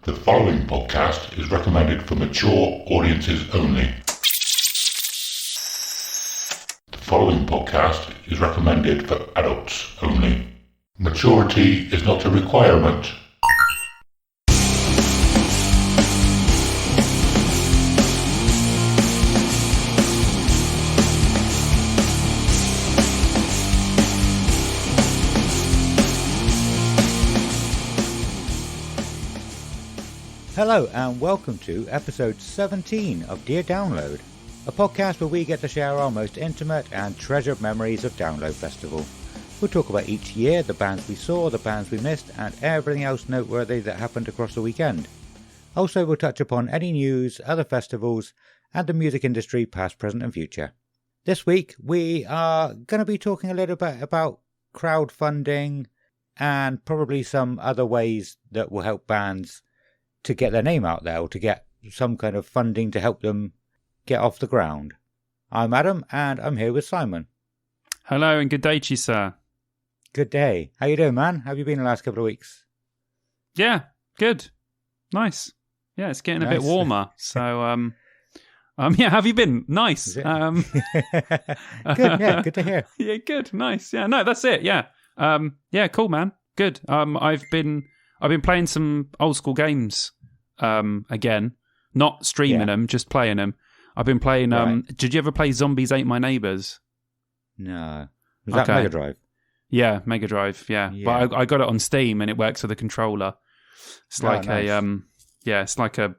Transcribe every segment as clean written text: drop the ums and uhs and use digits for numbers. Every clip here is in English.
The following podcast is recommended for mature audiences only. The following podcast is recommended for adults only. Maturity is not a requirement. Hello and welcome to episode 17 of Dear Download, a podcast where we get to share our most intimate and treasured memories of Download Festival. We'll talk about each year, the bands we saw, the bands we missed, and everything else noteworthy that happened across the weekend. Also, we'll touch upon any news, other festivals, and the music industry past, present and future. This week, we are going to be talking a little bit about crowdfunding and probably some other ways that will help bands to get their name out there or to get some kind of funding to help them get off the ground. I'm Adam and I'm here with Simon. Hello and good day to you, sir. Good day. How you doing, man? How have you been the last couple of weeks? Yeah, good. Nice. Yeah, it's getting a bit warmer. So, yeah, how have you been? Nice. Good, yeah, good to hear. Yeah, good, nice. Yeah, no, that's it. Yeah. Yeah, cool, man. Good. I've been playing some old school games again, not streaming them, just playing them. I've been playing. Did you ever play Zombies Ate My Neighbors? No. Was that Mega Drive? Yeah, Mega Drive. Yeah, but I got it on Steam and it works with a controller. It's like nice. It's like a.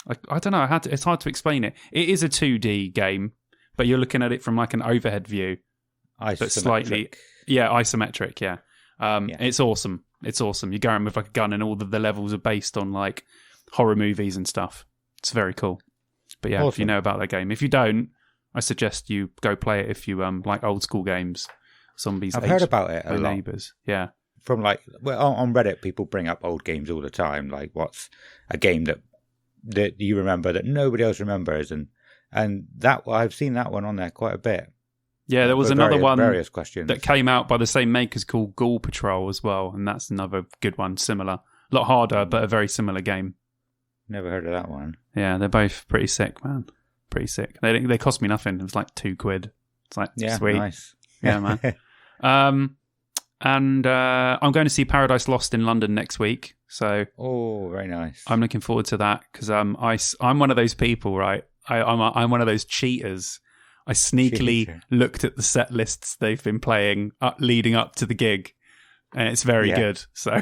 I don't know. It's hard to explain it. It is a 2D game, but you're looking at it from like an overhead view. Isometric. But slightly, isometric. Yeah. It's awesome. It's awesome. You go in with like a gun and all the levels are based on like horror movies and stuff. It's very cool. But yeah, awesome. If you know about that game. If you don't, I suggest you go play it if you like old school games. Zombies. I've heard about it a lot. Neighbors. Yeah. From on Reddit, people bring up old games all the time. Like, what's a game that you remember that nobody else remembers? And that I've seen that one on there quite a bit. Yeah, there was another one questions that came out by the same makers called Ghoul Patrol as well, and that's another good one, similar. A lot harder, but a very similar game. Never heard of that one. Yeah, they're both pretty sick, man. Pretty sick. They cost me nothing. It was like £2. It's like, sweet. Nice. Yeah, man. And I'm going to see Paradise Lost in London next week. So, very nice. I'm looking forward to that because I'm one of those people, right? I'm one of those cheaters. I sneakily looked at the set lists they've been playing leading up to the gig, and it's very good. So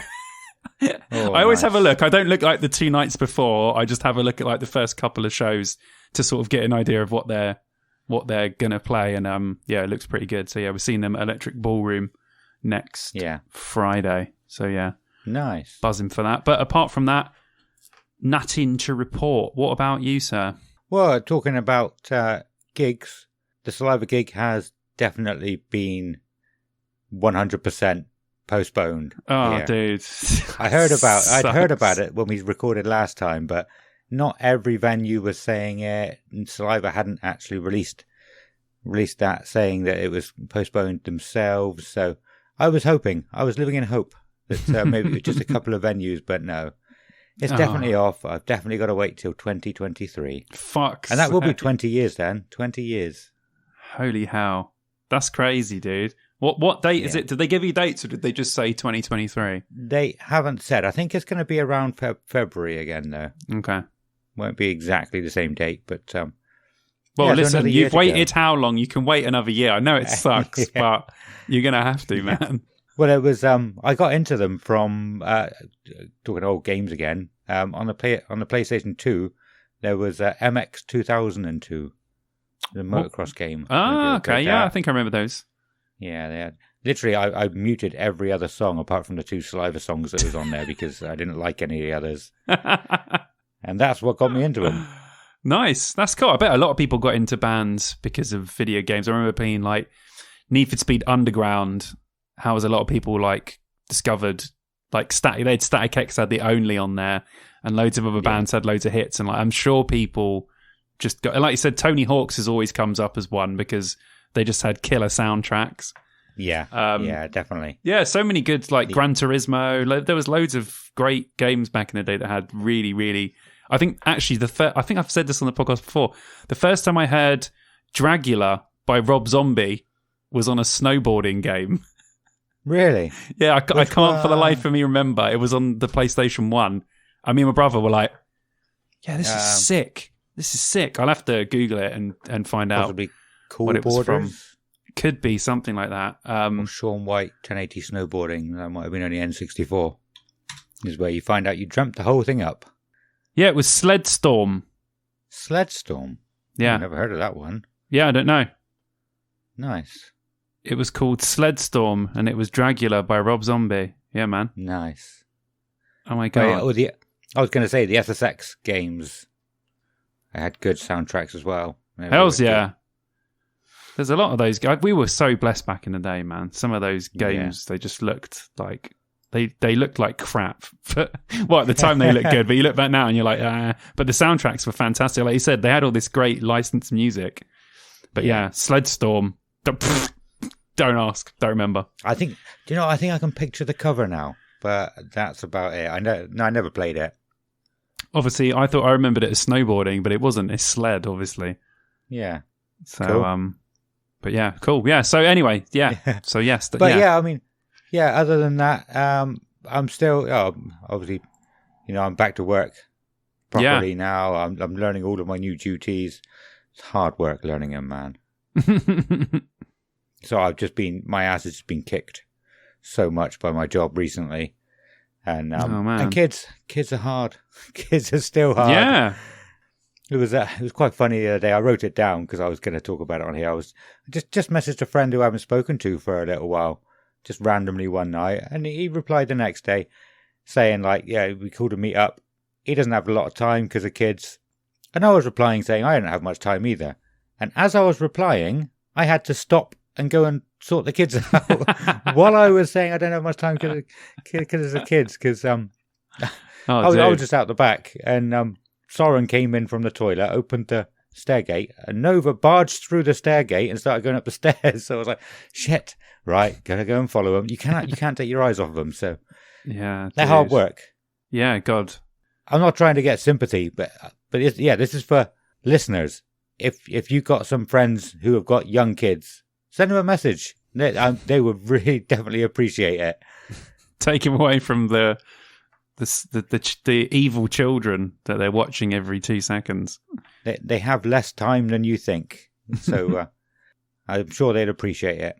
I always have a look. I don't look like the 2 nights before. I just have a look at like the first couple of shows to sort of get an idea of what they're gonna play. And it looks pretty good. So yeah, we're seeing them at Electric Ballroom next Friday. So yeah, nice, buzzing for that. But apart from that, nothing to report. What about you, sir? Well, talking about gigs. The Saliva gig has definitely been 100% postponed. Oh, dude. I'd heard about it when we recorded last time, but not every venue was saying it. And Saliva hadn't actually released that, saying that it was postponed themselves. So I was living in hope that maybe it was just a couple of venues, but no. It's definitely off. I've definitely got to wait till 2023. Fuck. And that will be 20 years then. 20 years. Holy hell. That's crazy, dude. What date is it? Did they give you dates or did they just say 2023? They haven't said. I think it's going to be around February again, though. Okay. Won't be exactly the same date, but... well, listen, you've waited how long? You can wait another year. I know it sucks, but you're going to have to, man. Well, it was. I got into them from talking old games again. On the PlayStation 2, there was MX 2002, the motocross game. Ah, okay, yeah, I think I remember those. Yeah, they had. Literally, I muted every other song apart from the 2 Saliva songs that was on there because I didn't like any of the others, and that's what got me into them. Nice, that's cool. I bet a lot of people got into bands because of video games. I remember playing like Need for Speed Underground. How was a lot of people like discovered like Static X had the Only on there, and loads of other bands had loads of hits, and like I'm sure people just got, like you said, Tony Hawk's always comes up as one because they just had killer soundtracks. Yeah, yeah, definitely. Yeah, so many good, like Gran Turismo. There was loads of great games back in the day that had really, really... I think, actually, I think I've said this on the podcast before. The first time I heard Dragula by Rob Zombie was on a snowboarding game. Really? Yeah, I can't for the life of me remember. It was on the PlayStation 1. I mean, my brother were like, yeah, this is sick. This is sick. I'll have to Google it and find out Cool what it was Borders? from. Could be something like that. Or Sean White 1080 snowboarding. That might have been on the N64. This is where you find out you dreamt the whole thing up. Yeah, it was Sledstorm. Sledstorm? Yeah. I've never heard of that one. Yeah, I don't know. Nice. It was called Sledstorm, and it was Dragula by Rob Zombie. Yeah, man. Nice. Oh my god. I was going to say the SSX games. I had good soundtracks as well. Hells yeah. There's a lot of those guys. We were so blessed back in the day, man. Some of those games, they just looked like they looked like crap. Well, at the time they looked good, but you look back now and you're like, but the soundtracks were fantastic. Like you said, they had all this great licensed music. But yeah, Sledstorm. Don't ask. Don't remember. I think I can picture the cover now, but that's about it. I never played it. Obviously, I thought I remembered it as snowboarding, but it wasn't. It's sled, obviously. Yeah. So, cool. But yeah, cool. Yeah. So anyway, yeah. So yes. But yeah, I mean, yeah. Other than that, I'm still obviously, I'm back to work properly now. I'm learning all of my new duties. It's hard work learning them, man. So my ass has been kicked so much by my job recently. And and kids are hard. Kids are still hard. Yeah. It was quite funny the other day. I wrote it down because I was going to talk about it on here. I was just messaged a friend who I haven't spoken to for a little while, just randomly one night, and he replied the next day saying like, yeah, we called a meet up. He doesn't have a lot of time because of kids. And I was replying saying I don't have much time either. And as I was replying, I had to stop and go and sort the kids out while I was saying I don't have much time because of the kids. Because I was just out the back, and Soren came in from the toilet, opened the stairgate, and Nova barged through the stairgate and started going up the stairs. So I was like, "Shit, right, gotta go and follow them. You can't take your eyes off them." So yeah, they're hard work. Yeah, God. I'm not trying to get sympathy, but this is for listeners. If you've got some friends who have got young kids, send them a message. They would really definitely appreciate it. Take them away from the evil children that they're watching every 2 seconds. They have less time than you think, so I'm sure they'd appreciate it.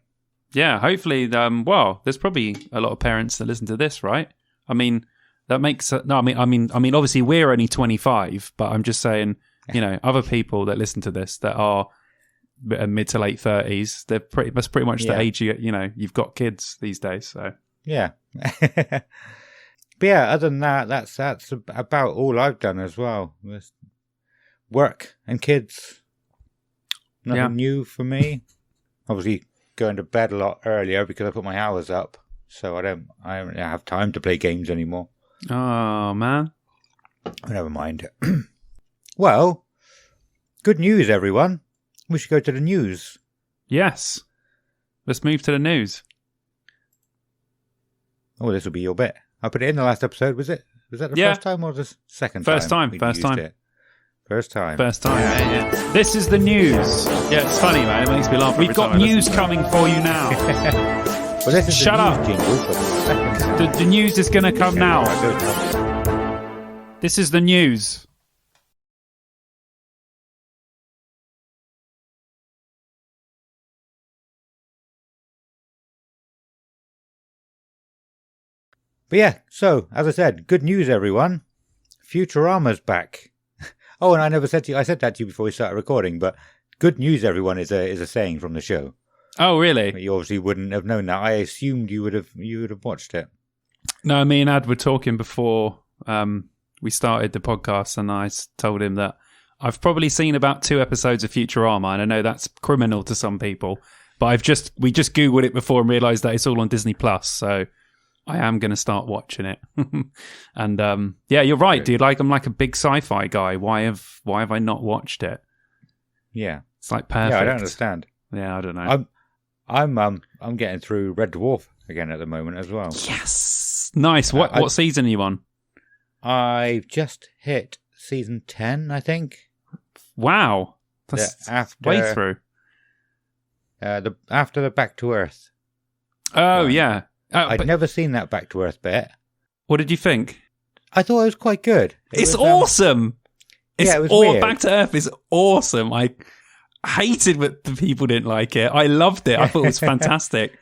Yeah, hopefully. Well, there's probably a lot of parents that listen to this, right? I mean, that makes no. I mean, obviously we're only 25, but I'm just saying, other people that listen to this that are mid to late 30s, that's pretty much the age you've got kids these days. So yeah. But yeah, other than that, that's about all I've done as well. Just work and kids. Nothing new for me. Obviously, going to bed a lot earlier because I put my hours up, so I don't have time to play games anymore. Oh man, never mind. Well, good news, everyone. We should go to the news. Yes, let's move to the news. Oh, this will be your bit. I put it in the last episode. Was that the first time or the second time? First time. First time. Yeah. This is the news. Yeah, it's funny, man. It makes me laugh. We've got news coming for you now. Well, this is Shut up. The news is going to come now. This is the news. But yeah, so, as I said, good news, everyone. Futurama's back. Oh, and I never said to you, I said that to you before we started recording, but good news, everyone, is a saying from the show. Oh, really? But you obviously wouldn't have known that. I assumed you would have watched it. No, me and Ad were talking before we started the podcast, and I told him that I've probably seen about 2 episodes of Futurama, and I know that's criminal to some people, but we just Googled it before and realised that it's all on Disney Plus, so I am going to start watching it. And yeah, you're right, dude. I'm like a big sci-fi guy. Why have I not watched it? Yeah. It's like perfect. Yeah, I don't understand. Yeah, I don't know. I'm getting through Red Dwarf again at the moment as well. Yes, nice. What season are you on? I've just hit season 10, I think. Wow, that's way through. After the Back to Earth. Oh yeah, I'd never seen that Back to Earth bit. What did you think? I thought it was quite good. It's awesome. It was weird. Back to Earth is awesome. I hated that the people didn't like it. I loved it. I thought it was fantastic.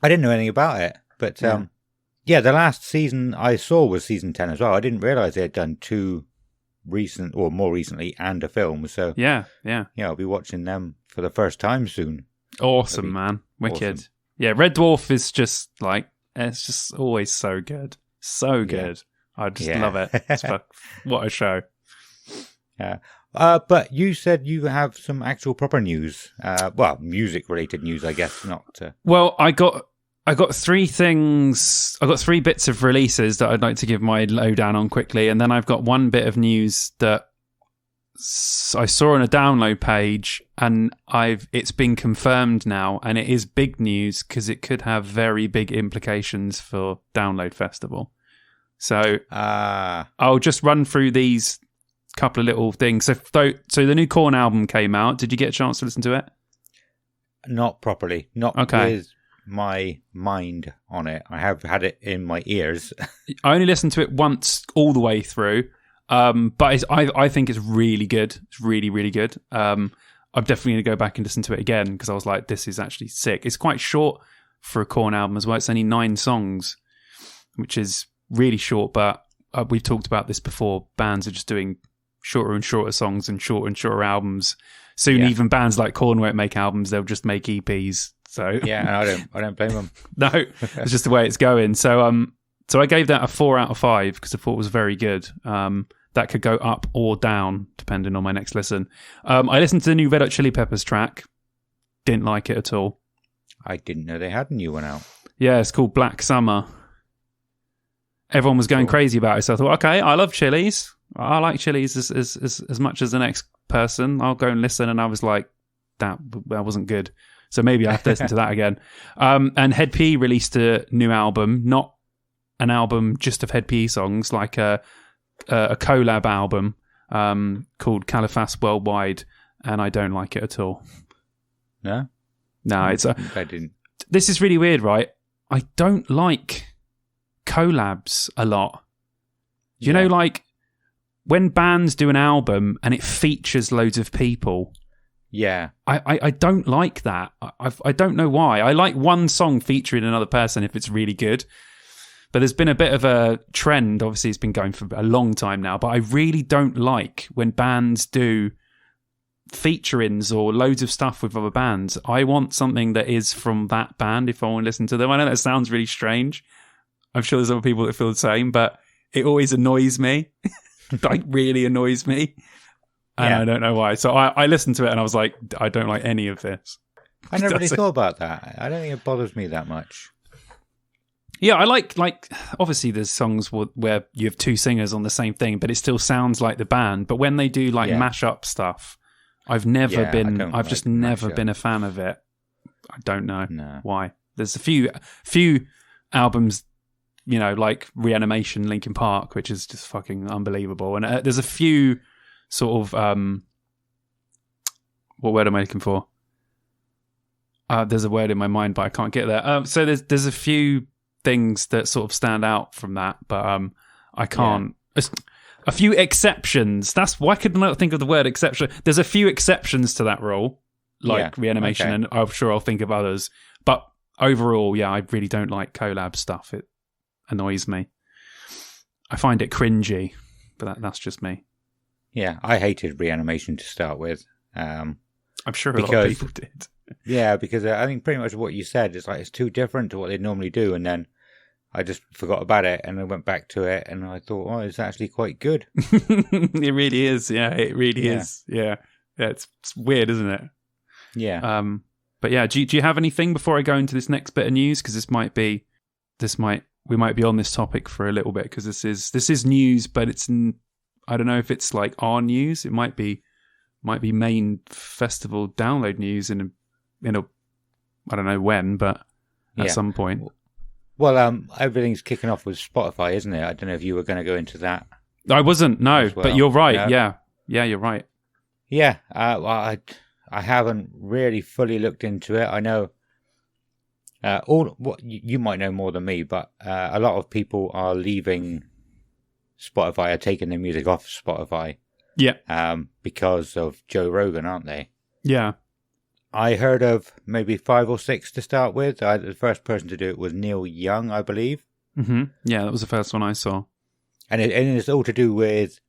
I didn't know anything about it, but the last season I saw was season 10 as well. I didn't realise they had done two more recently, and a film. So yeah, I'll be watching them for the first time soon. Awesome, man. Wicked. Awesome. Yeah, Red Dwarf is just like, it's just always so good. So good. I just love it. What a show. Yeah. But you said you have some actual proper news. Music related news, I guess, not. Well, I got three things. I got three bits of releases that I'd like to give my lowdown on quickly, and then I've got one bit of news that I saw on a download page, and it's been confirmed now, and it is big news because it could have very big implications for Download Festival. So I'll just run through these couple of little things. So the new Korn album came out. Did you get a chance to listen to it? Not properly. Not with my mind on it. I have had it in my ears. I only listened to it once all the way through. But I think it's really good. It's really, really good. I'm definitely going to go back and listen to it again because I was like, this is actually sick. It's quite short for a Korn album as well. It's only 9 songs, which is really short, but we've talked about this before. Bands are just doing shorter and shorter songs and shorter albums. Soon, even bands like Korn won't make albums; they'll just make EPs. So yeah, and I don't blame them. No, it's just the way it's going. So I gave that a 4 out of 5 because I thought it was very good. That could go up or down depending on my next listen. I listened to the new Red Hot Chili Peppers track. Didn't like it at all. I didn't know they had a new one out. Yeah, it's called Black Summer. Everyone was going crazy about it, so I thought, okay, I love Chili's. I like Chili's as much as the next person. I'll go and listen, and I was like, that wasn't good. So maybe I have to listen to that again. And Hed PE released a new album, not an album just of Hed PE songs, like a collab album called Caliphas Worldwide, and I don't like it at all. No, it's I didn't. This is really weird, right? I don't like collabs a lot. You know, like when bands do an album and it features loads of people. Yeah, I don't like that. I don't know why. I like one song featuring another person if it's really good. But there's been a bit of a trend. Obviously, it's been going for a long time now. But I really don't like when bands do featurings or loads of stuff with other bands. I want something that is from that band if I want to listen to them. I know that sounds really strange. I'm sure there's other people that feel the same, but it always annoys me. Like, really annoys me. And I don't know why. So I listened to it and I was like, I don't like any of this. I never really thought about that. I don't think it bothers me that much. Yeah, I like obviously there's songs where you have 2 singers on the same thing, but it still sounds like the band. But when they do mash up stuff, I've never been a fan of it. I don't know why. There's a few albums, you know, like Reanimation, Linkin Park, which is just fucking unbelievable. And there's a few sort of what word am I looking for? There's a word in my mind, but I can't get there. So there's a few things that sort of stand out from that, but I can't. A few exceptions. That's why I couldn't not think of the word exception. There's a few exceptions to that rule, like Reanimation, and I'm sure I'll think of others. But overall, I really don't like collab stuff. It annoys me. I find it cringy, but that's just me. Yeah, I hated Reanimation to start with. I'm sure a lot of people did. Yeah, because I think pretty much what you said is like it's too different to what they normally do, and then I just forgot about it, and I went back to it, and I thought, oh, it's actually quite good. It really is. Yeah, it really is. Yeah, it's weird, isn't it? Yeah. But yeah, do you have anything before I go into this next bit of news? Because we might be on this topic for a little bit because this is news, but it's I don't know if it's like our news. It might be main festival download news in a I don't know when, but at some point. Well, everything's kicking off with Spotify, isn't it? I don't know if you were going to go into that. I wasn't, no, well. but you're right. No? Yeah, you're right. Yeah, well, I haven't really fully looked into it. I know what you might know more than me, but a lot of people are leaving Spotify, are taking their music off Spotify. Yeah. Because of Joe Rogan, aren't they? Yeah. I heard of maybe 5 or 6 to start with. The first person to do it was Neil Young, I believe. Mm-hmm. Yeah, that was the first one I saw. And it's all to do with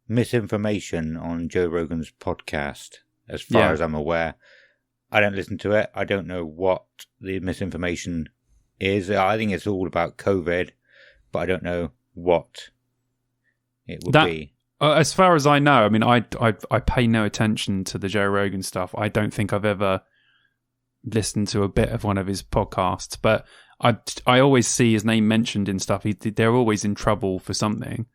misinformation on Joe Rogan's podcast, as far as I'm aware. I don't listen to it. I don't know what the misinformation is. I think it's all about COVID, but I don't know what it would be. As far as I know, I mean, I pay no attention to the Joe Rogan stuff. I don't think I've ever listened to a bit of one of his podcasts, but I always see his name mentioned in stuff. They're always in trouble for something.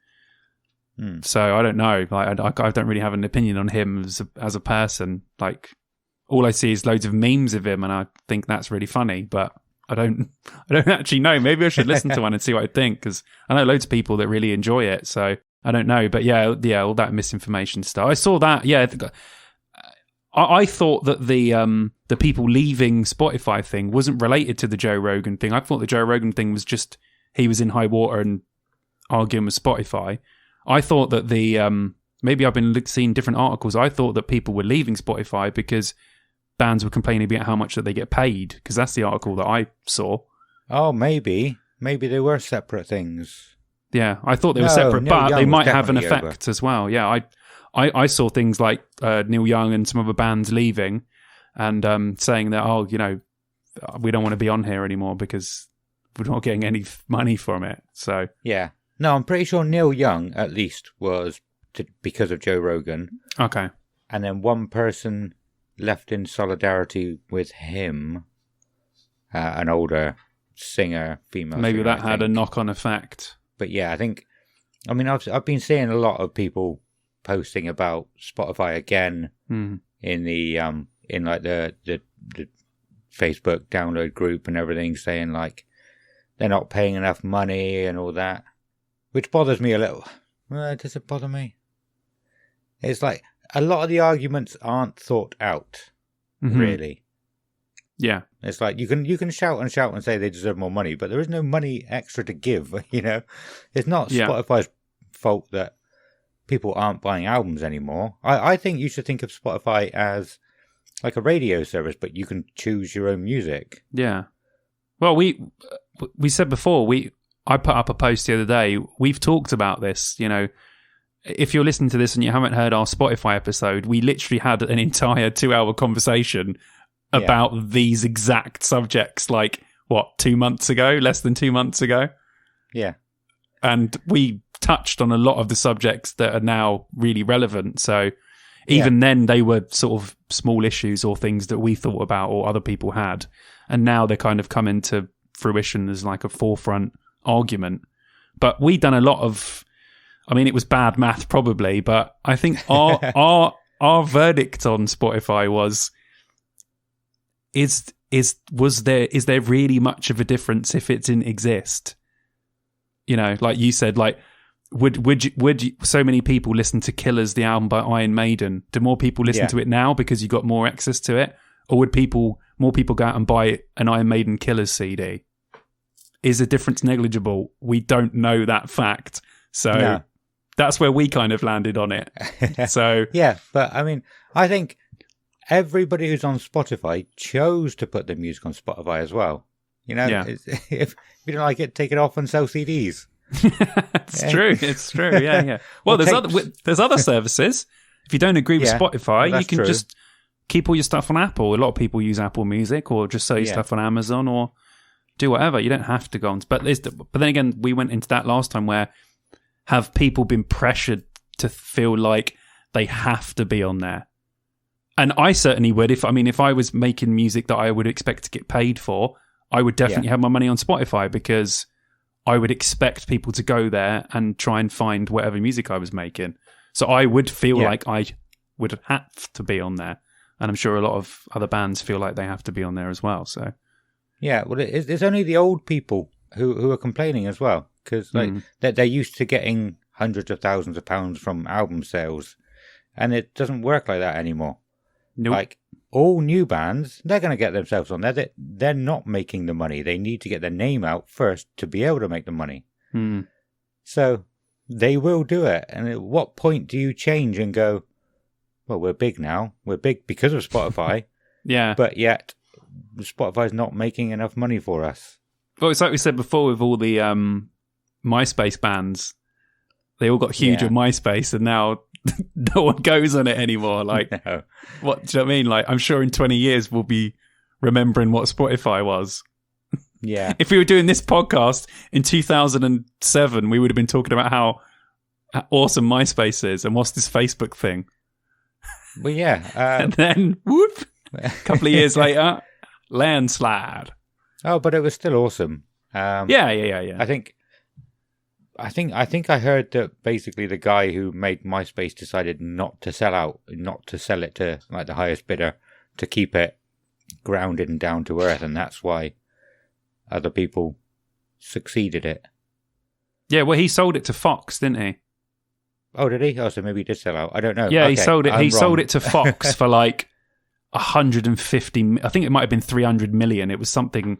So I don't know. Like I don't really have an opinion on him as a person. Like all I see is loads of memes of him, and I think that's really funny. But I don't actually know. Maybe I should listen to one and see what I think, because I know loads of people that really enjoy it. So I don't know. But yeah, all that misinformation stuff. I saw that. Yeah, I thought that the people leaving Spotify thing wasn't related to the Joe Rogan thing. I thought the Joe Rogan thing was just he was in high water and arguing with Spotify. I thought that maybe I've been seeing different articles. I thought that people were leaving Spotify because bands were complaining about how much that they get paid, because that's the article that I saw. Oh, maybe they were separate things. Yeah, I thought they were separate, but they might have an effect as well. Yeah, I saw things like Neil Young and some other bands leaving and saying that, we don't want to be on here anymore because we're not getting any money from it. So yeah. No, I'm pretty sure Neil Young, at least, was because of Joe Rogan. Okay. And then one person left in solidarity with him, an older singer, female Maybe singer, that had a knock-on effect. But yeah, I've been seeing a lot of people posting about Spotify again in the in like the Facebook download group and everything, saying like they're not paying enough money and all that. Which bothers me a little. Does it bother me? It's like a lot of the arguments aren't thought out, really. Yeah. It's like you can shout and say they deserve more money, but there is no money extra to give, It's not Spotify's fault that people aren't buying albums anymore. I think you should think of Spotify as like a radio service, but you can choose your own music. Yeah. Well, we said before, I put up a post the other day. We've talked about this, If you're listening to this and you haven't heard our Spotify episode, we literally had an entire 2-hour conversation about these exact subjects, like, 2 months ago? Less than 2 months ago? Yeah. And we touched on a lot of the subjects that are now really relevant. So even then, they were sort of small issues or things that we thought about or other people had. And now they're kind of coming to fruition as like a forefront argument. But we done a lot of, it was bad math probably, but I think our verdict on Spotify was, is there really much of a difference if it didn't exist? Like you said, like would so many people listen to Killers, the album by Iron Maiden? Do more people listen to it now because you got more access to it, or would more people go out and buy an Iron Maiden Killers CD? Is the difference negligible? We don't know that fact. So that's where we kind of landed on it. So yeah, but I think everybody who's on Spotify chose to put their music on Spotify as well. If you don't like it, take it off and sell CDs. It's true. Yeah. Well, there's other services. If you don't agree with Spotify, you can just keep all your stuff on Apple. A lot of people use Apple Music, or just sell your stuff on Amazon, or do whatever. You don't have to go on. But then again, we went into that last time, where have people been pressured to feel like they have to be on there? And I certainly would. If I was making music that I would expect to get paid for, I would definitely have my money on Spotify, because I would expect people to go there and try and find whatever music I was making. So I would feel like I would have to be on there. And I'm sure a lot of other bands feel like they have to be on there as well. So yeah, well, it's only the old people who are complaining as well, because they're used to getting hundreds of thousands of pounds from album sales, and it doesn't work like that anymore. Nope. Like all new bands, they're going to get themselves on there. They're not making the money. They need to get their name out first to be able to make the money. So they will do it. And at what point do you change and go, well, we're big now. We're big because of Spotify. Yeah. But yet Spotify's not making enough money for us. Well, it's like we said before with all the MySpace bands. They all got huge on MySpace, and now no one goes on it anymore. Like, No. what do you know what I mean? Like, I'm sure in 20 years we'll be remembering what Spotify was. Yeah. If we were doing this podcast in 2007, we would have been talking about how awesome MySpace is and what's this Facebook thing. Well, yeah. And then, whoop, a couple of years later, landslide. Oh, but it was still awesome. Yeah. I think I heard that basically the guy who made MySpace decided not to sell it to like the highest bidder, to keep it grounded and down to earth, and that's why other people succeeded it. Yeah, well, he sold it to Fox, didn't he? Oh, did he? Oh, so maybe he did sell out. I don't know. Yeah, okay, he sold it. I'm He sold wrong. it to Fox for like 150. I think it might have been 300 million. It was something.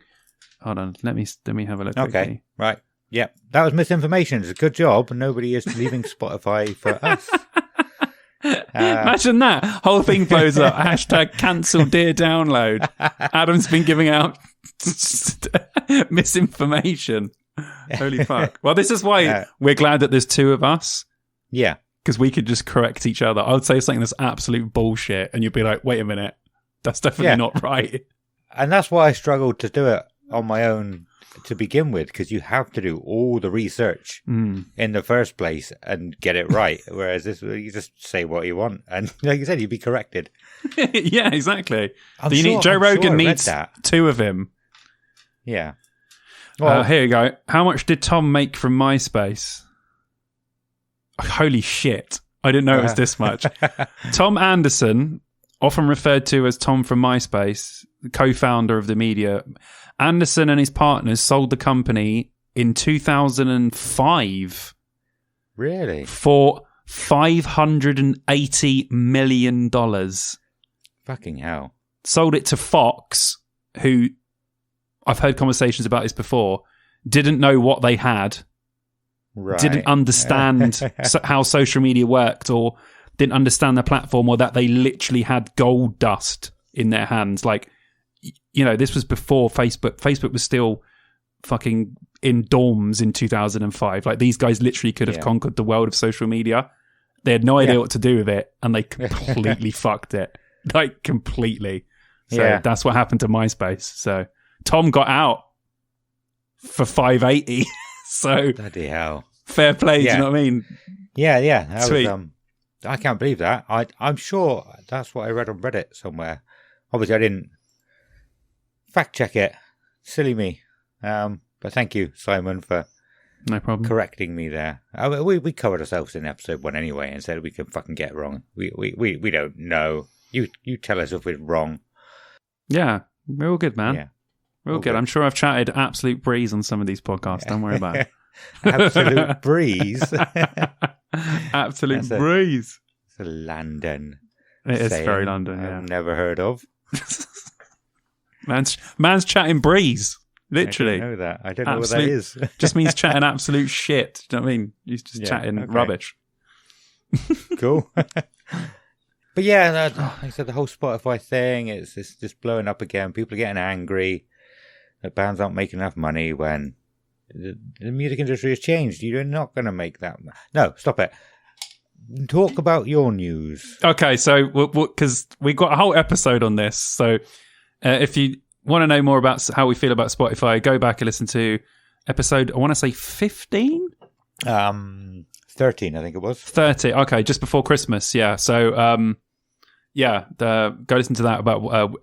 Hold on, let me have a look. Okay, quickly. right. Yep, that was misinformation. It's a good job. Nobody is leaving Spotify for us. Imagine that whole thing blows up. Hashtag cancel dear download. Adam's been giving out misinformation. Holy fuck. Well, this is why we're glad that there's two of us. Yeah. Because we could just correct each other. I would say something that's absolute bullshit, and you'd be like, wait a minute, that's definitely not right. And that's why I struggled to do it on my own to begin with, because you have to do all the research in the first place and get it right. Whereas this, you just say what you want, and like you said, you'd be corrected. Yeah, exactly. Joe I'm Rogan sure I read needs that. two of him. Yeah. Well, Here you go. How much did Tom make from MySpace? Holy shit. I didn't know it was this much. Tom Anderson, often referred to as Tom from MySpace, the co-founder of the media. Anderson and his partners sold the company in 2005. Really? For $580 million. Fucking hell. Sold it to Fox, who, I've heard conversations about this before, didn't know what they had. Right. Didn't understand how social media worked, or didn't understand the platform, or that they literally had gold dust in their hands. Like, you know, this was before Facebook. Facebook was still fucking in dorms in 2005. Like, these guys literally could have conquered the world of social media. They had no idea what to do with it, and they completely fucked it. Like, completely. So that's what happened to MySpace. So Tom got out for 580. So bloody hell. Fair play, do you know what I mean? Yeah. That Sweet. Was, I can't believe that. I'm sure that's what I read on Reddit somewhere. Obviously, I didn't fact check it. Silly me. But thank you, Simon, for no problem correcting me there. We covered ourselves in episode 1 anyway and said we can fucking get it wrong. We don't know. You tell us if we're wrong. Yeah, we're all good, man. Yeah. We're all good. I'm sure I've chatted absolute breeze on some of these podcasts. Don't worry about it. Absolute breeze. Absolute breeze. It's a London. It is very London, yeah. I've never heard of. Man's chatting breeze. Literally. I don't know that. I don't know what that is. Just means chatting absolute shit. Do you know what I mean? He's just chatting rubbish. Cool. But yeah, like I said, the whole Spotify thing, it's just blowing up again. People are getting angry that bands aren't making enough money when the music industry has changed. You're not going to make that. No, stop it. Talk about your news. Okay, so because we got a whole episode on this, so if you want to know more about how we feel about Spotify, go back and listen to episode, I want to say 15? 13, I think it was. 30, okay, just before Christmas, yeah. So, go listen to that about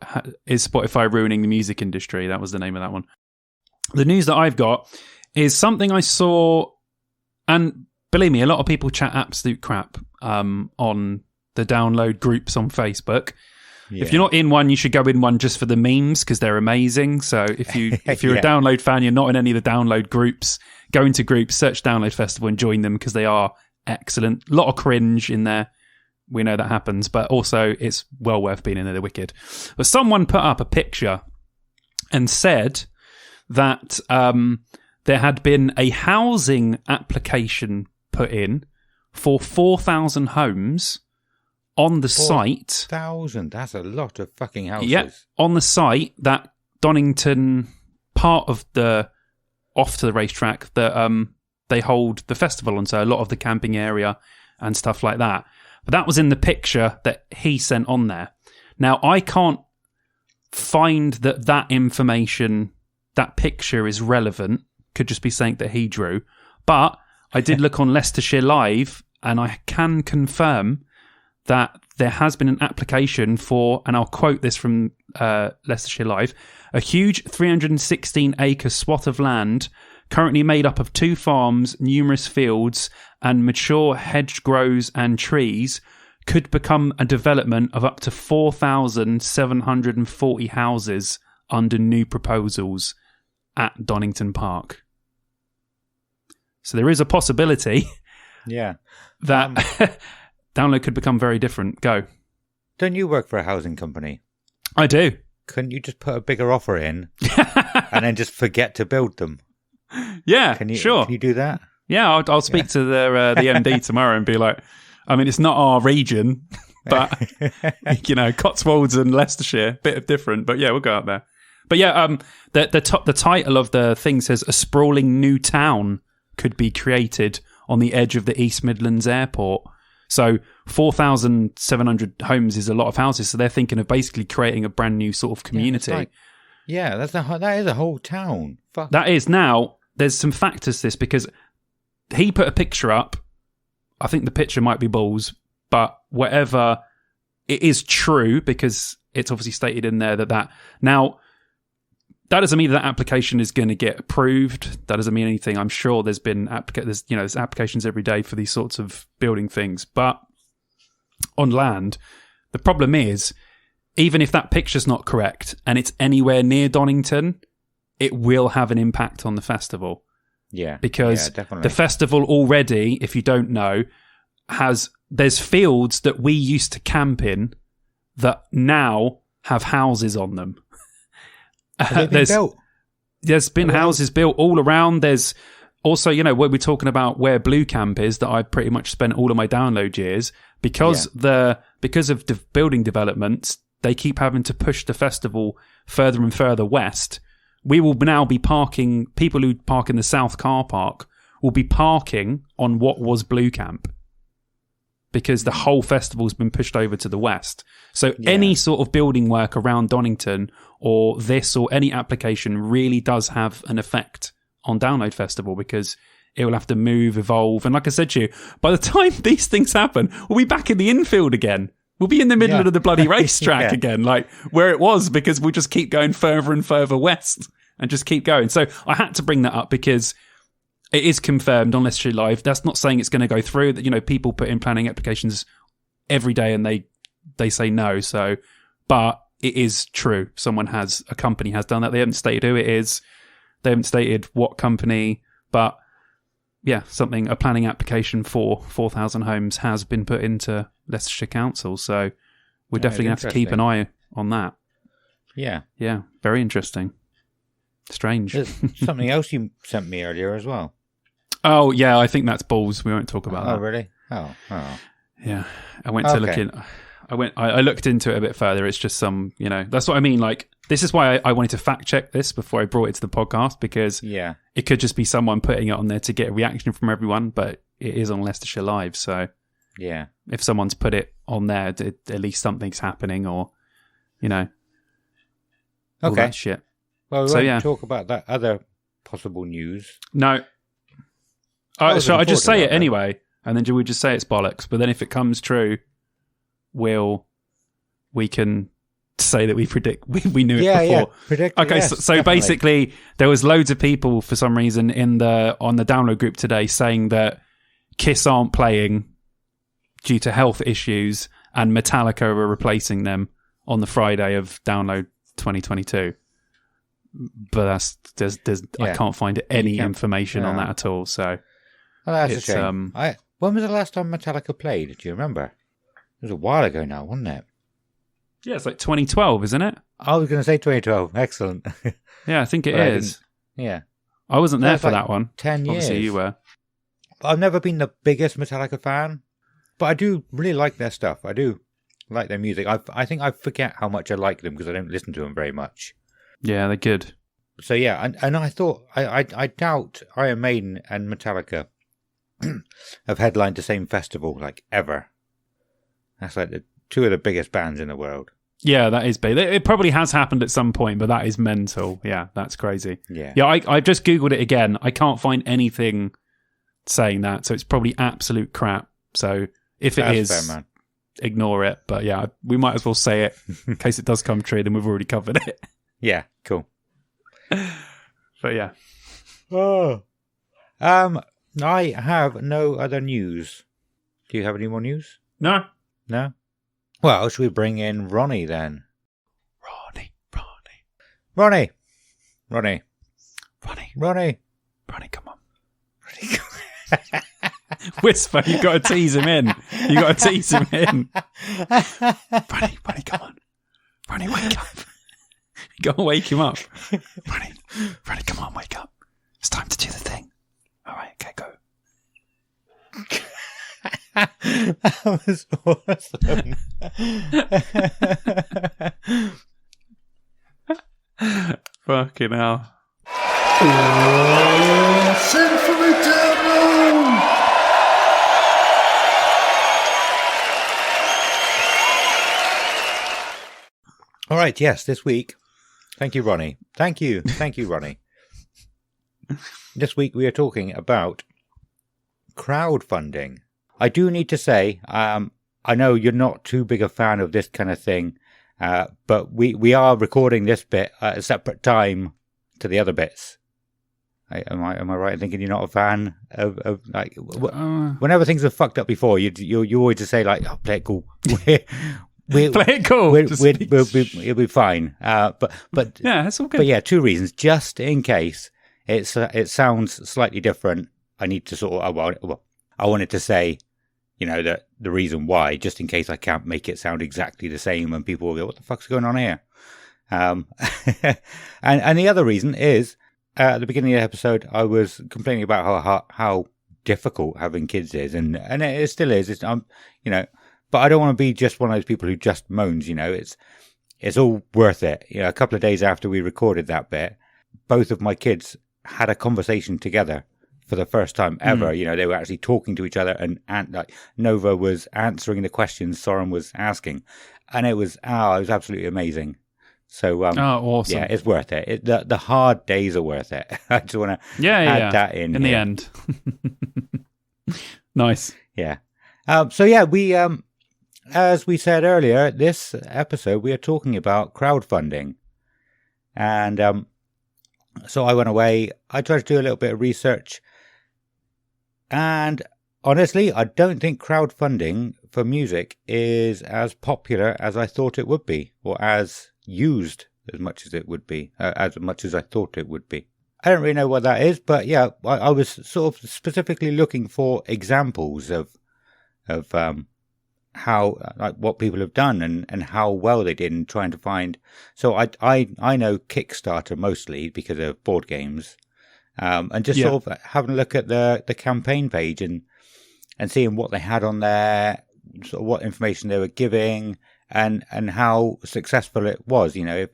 is Spotify ruining the music industry? That was the name of that one. The news that I've got is something I saw, and believe me, a lot of people chat absolute crap on the download groups on Facebook. If you're not in one, you should go in one just for the memes because they're amazing. So if you're a Download fan, you're not in any of the Download groups, go into groups, search Download Festival and join them because they are excellent. A lot of cringe in there. We know that happens, but also it's well worth being in there. They're wicked. But someone put up a picture and said that there had been a housing application put in for 4,000 homes on the site. 4,000? That's a lot of fucking houses. Yeah, on the site that Donington, part of the off to the racetrack that they hold the festival on, so a lot of the camping area and stuff like that. But that was in the picture that he sent on there. Now, I can't find that information, that picture is relevant. Could just be something that he drew. But I did look on Leicestershire Live, and I can confirm that there has been an application for, and I'll quote this from Leicestershire Live, a huge 316-acre swath of land currently made up of 2 farms, numerous fields, and mature hedgerows and trees could become a development of up to 4,740 houses under new proposals at Donington Park. So there is a possibility that Download could become very different. Go. Don't you work for a housing company? I do. Couldn't you just put a bigger offer in and then just forget to build them? Yeah, sure. Can you do that? Yeah, I'll speak to the MD tomorrow and be like, I mean, it's not our region, but, Cotswolds and Leicestershire, bit of different, but yeah, we'll go out there. But yeah, the title of the thing says, a sprawling new town could be created on the edge of the East Midlands Airport. So 4,700 homes is a lot of houses, so they're thinking of basically creating a brand new sort of community. That is a whole town. Fuck. That is. Now, there's some factors to this because he put a picture up. I think the picture might be balls, but whatever, it is true because it's obviously stated in there that. Now, that doesn't mean that application is going to get approved. That doesn't mean anything. I'm sure there's been there's applications every day for these sorts of building things. But on land, the problem is, even if that picture's not correct and it's anywhere near Donington, it will have an impact on the festival. Yeah. Because definitely. The festival already, if you don't know, there's fields that we used to camp in that now have houses on them. There's been houses built all around. There's also, when we're talking about where Blue Camp is, that I pretty much spent all of my Download years, because of building developments, they keep having to push the festival further and further west. We will now be parking, people who park in the South car park will be parking on what was Blue Camp, because the whole festival's been pushed over to the west. So any sort of building work around Donington or this or any application really does have an effect on Download Festival, because it will have to move, evolve. And like I said to you, by the time these things happen, we'll be back in the infield again. We'll be in the middle of the bloody racetrack again, like where it was, because we'll just keep going further and further west and just keep going. So I had to bring that up because it is confirmed on Leicestershire Live. That's not saying it's going to go through. That people put in planning applications every day and they say no. So, but it is true. A company has done that. They haven't stated who it is. They haven't stated what company, but yeah, a planning application for 4,000 homes has been put into Leicestershire Council. So we're definitely going to have to keep an eye on that. Yeah. Yeah. Very interesting. Strange. There's something else you sent me earlier as well. Oh, yeah. I think that's balls. We won't talk about that. Oh, really? Oh. Yeah. I went to look in. I looked into it a bit further. It's just that's what I mean. Like, this is why I wanted to fact check this before I brought it to the podcast, because it could just be someone putting it on there to get a reaction from everyone, but it is on Leicestershire Live. So yeah, if someone's put it on there, at least something's happening, or, all that shit. Well, we won't talk about that other possible news. No. So I just say it anyway, and then we just say it's bollocks. But then if it comes true, we can say that we knew it before. Yeah, predict. Okay, yes, so basically, there was loads of people for some reason on the Download group today saying that Kiss aren't playing due to health issues, and Metallica are replacing them on the Friday of Download 2022. But I can't find any information on that at all. So that's a shame. When was the last time Metallica played? Do you remember? It was a while ago now, wasn't it? Yeah, it's like 2012, isn't it? I was going to say 2012. Excellent. Yeah, I think it is. Yeah. I wasn't there for that one. 10 years. Obviously, you were. I've never been the biggest Metallica fan, but I do really like their stuff. I do like their music. I think I forget how much I like them because I don't listen to them very much. Yeah, they're good. So yeah, and I thought, I doubt Iron Maiden and Metallica have headlined the same festival, like, ever. That's like two of the biggest bands in the world. Yeah, that is big. It probably has happened at some point, but that is mental. Yeah, that's crazy. Yeah. Yeah, I just Googled it again. I can't find anything saying that, so it's probably absolute crap. So if it is, fair, man. Ignore it. But yeah, we might as well say it in case it does come true, then we've already covered it. Yeah, cool. But yeah. Oh. I have no other news. Do you have any more news? No. No? Well, should we bring in Ronnie then? Ronnie, come on. Whisper, you got to tease him in. Ronnie, come on. Ronnie, wake up. You got to wake him up. Ronnie, come on, wake up. It's time to do the thing. All right, okay, go. That was awesome. Fucking hell. Symphony Download! All right, yes, this week. Thank you, Ronnie. Thank you, Ronnie. This week we are talking about crowdfunding. I do need to say, I know you're not too big a fan of this kind of thing, but we are recording this bit at a separate time to the other bits. Am I right in thinking you're not a fan of like whenever things have fucked up before, you always just say like, oh, play it cool. Play it cool. It'll be fine. But yeah, that's all good. But yeah, two reasons. Just in case it sounds slightly different, I need to sort of I wanted to say, you know, that the reason why, just in case I can't make it sound exactly the same and people will go, what the fuck's going on here? And the other reason is, at the beginning of the episode, I was complaining about how difficult having kids is, and it still is. You know, but I don't want to be just one of those people who just moans. You know, it's all worth it. You know, a couple of days after we recorded that bit, both of my kids had a conversation together for the first time ever. You know, they were actually talking to each other, and like Nova was answering the questions Soren was asking, and it was absolutely amazing. So, awesome. Yeah, it's worth it. The hard days are worth it. I just want to add that in the end. Nice. Yeah. So yeah, we as we said earlier, this episode we are talking about crowdfunding, and so I went away. I tried to do a little bit of research, and honestly, I don't think crowdfunding for music is as popular as I thought it would be, or as used as much as it would be, as much as I thought it would be. I don't really know what that is, but yeah, I was sort of specifically looking for examples of how, like, what people have done and how well they did in trying to find. So I know Kickstarter mostly because of board games, and just sort of having a look at the campaign page and seeing what they had on there, sort of what information they were giving, and how successful it was. You know,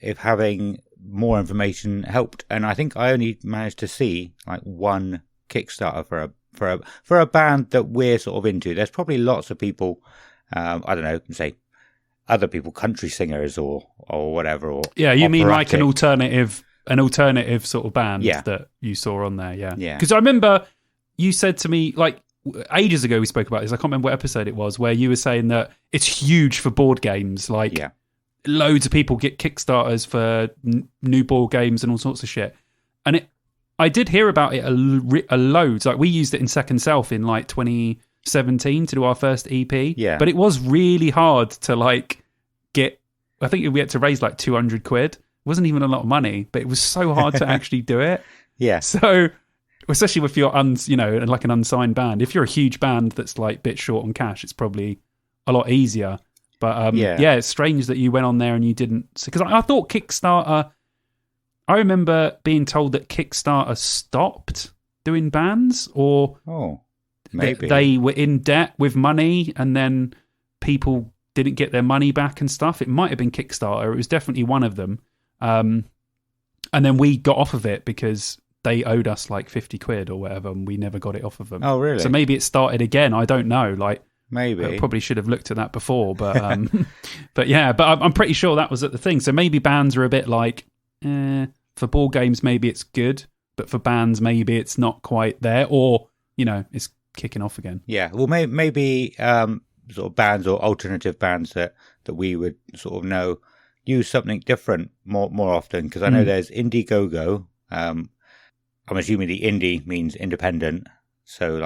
if having more information helped. And I think I only managed to see like one Kickstarter for a band that we're sort of into. There's probably lots of people, I don't know, say other people, country singers or whatever. Or yeah, you mean like an operatic. alternative sort of band that you saw on there? Yeah. Because I remember you said to me, like, ages ago we spoke about this. I can't remember what episode it was, where you were saying that it's huge for board games. Like, loads of people get Kickstarters for new board games and all sorts of shit. And I did hear about it a load. Like, we used it in Second Self in like 2017 to do our first EP. Yeah. But it was really hard to like get, I think we had to raise like 200 quid. It wasn't even a lot of money, but it was so hard to actually do it. Yeah. So, especially if you're, like an unsigned band. If you're a huge band that's like a bit short on cash, it's probably a lot easier. But yeah, it's strange that you went on there and you didn't, because I thought Kickstarter, I remember being told that Kickstarter stopped doing bands, or maybe they were in debt with money and then people didn't get their money back and stuff. It might have been Kickstarter. It was definitely one of them. And then we got off of it because they owed us like 50 quid or whatever, and we never got it off of them. Oh, really? So maybe it started again. I don't know. Like, maybe I probably should have looked at that before, but but I'm pretty sure that was at the thing. So maybe bands are a bit like, for board games, maybe it's good, but for bands, maybe it's not quite there, or, it's kicking off again. Yeah. Well, maybe sort of bands or alternative bands that we would sort of know use something different more often, because I know there's Indiegogo. I'm assuming the indie means independent, so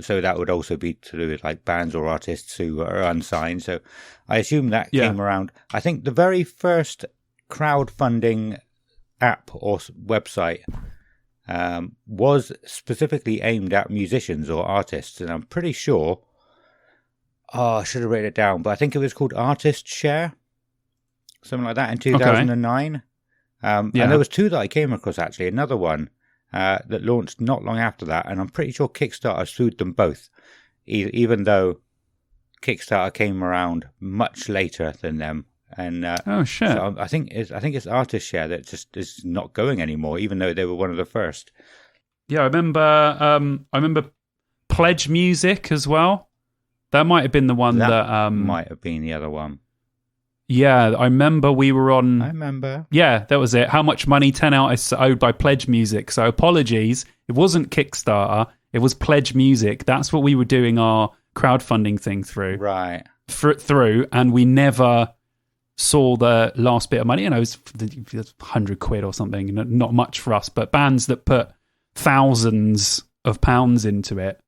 so that would also be to do with like bands or artists who are unsigned. So I assume that came around. I think the very first crowdfunding app or website was specifically aimed at musicians or artists, and I'm pretty sure. Oh, I should have written it down, but I think it was called Artist Share, something like that, in 2009. And there was two that I came across, actually. Another one that launched not long after that, and I'm pretty sure Kickstarter sued them both, even though Kickstarter came around much later than them. And oh shit! So I think it's Artist Share that just is not going anymore, even though they were one of the first. Yeah, I remember Pledge Music as well. That might have been the one that might have been the other one. Yeah, I remember we were on. I remember. Yeah, that was it. How much money 10 artists are owed by Pledge Music. So apologies, it wasn't Kickstarter. It was Pledge Music. That's what we were doing our crowdfunding thing through. Right. Through, and we never saw the last bit of money. It was 100 quid or something. Not much for us, but bands that put thousands of pounds into it.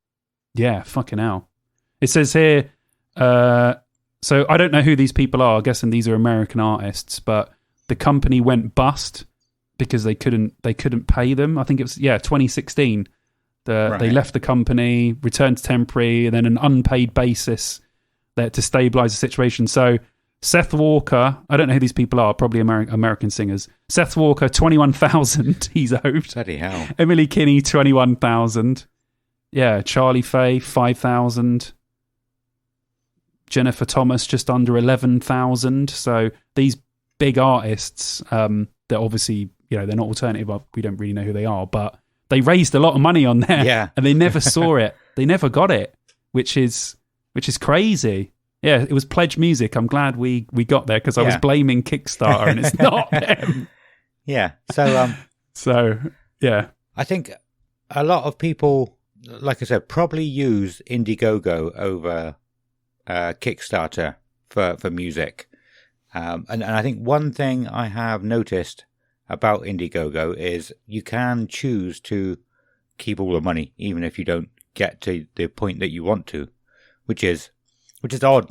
Yeah, fucking hell. It says here, so I don't know who these people are. I'm guessing these are American artists, but the company went bust because they couldn't pay them. I think it was 2016. They left the company, returned to temporary, and then an unpaid basis there to stabilize the situation. So Seth Walker, I don't know who these people are, probably American singers. Seth Walker, 21,000 he's owed. Bloody hell. Emily Kinney, 21,000. Yeah, Charlie Faye, 5,000. Jennifer Thomas, just under 11,000. So these big artists, that obviously, they're not alternative. We don't really know who they are, but they raised a lot of money on there. Yeah. And they never saw it. They never got it, which is crazy. Yeah, it was Pledge Music. I'm glad we got there, because I was blaming Kickstarter and it's not them. Yeah. So, yeah. I think a lot of people, like I said, probably use Indiegogo over Kickstarter for music. And I think one thing I have noticed about Indiegogo is you can choose to keep all the money, even if you don't get to the point that you want to, which is odd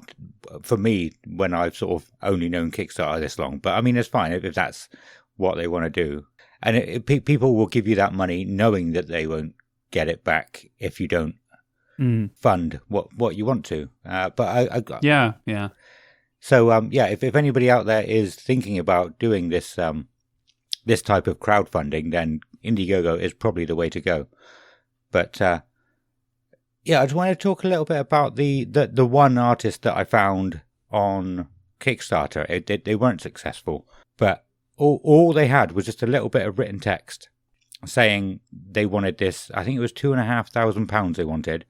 for me when I've sort of only known Kickstarter this long. But I mean, it's fine if that's what they want to do. And people will give you that money knowing that they won't get it back if you don't fund what you want to. Yeah. So if anybody out there is thinking about doing this this type of crowdfunding, then Indiegogo is probably the way to go. But I just want to talk a little bit about the one artist that I found on Kickstarter. They weren't successful, but all they had was just a little bit of written text saying they wanted this. I think it was £2,500 they wanted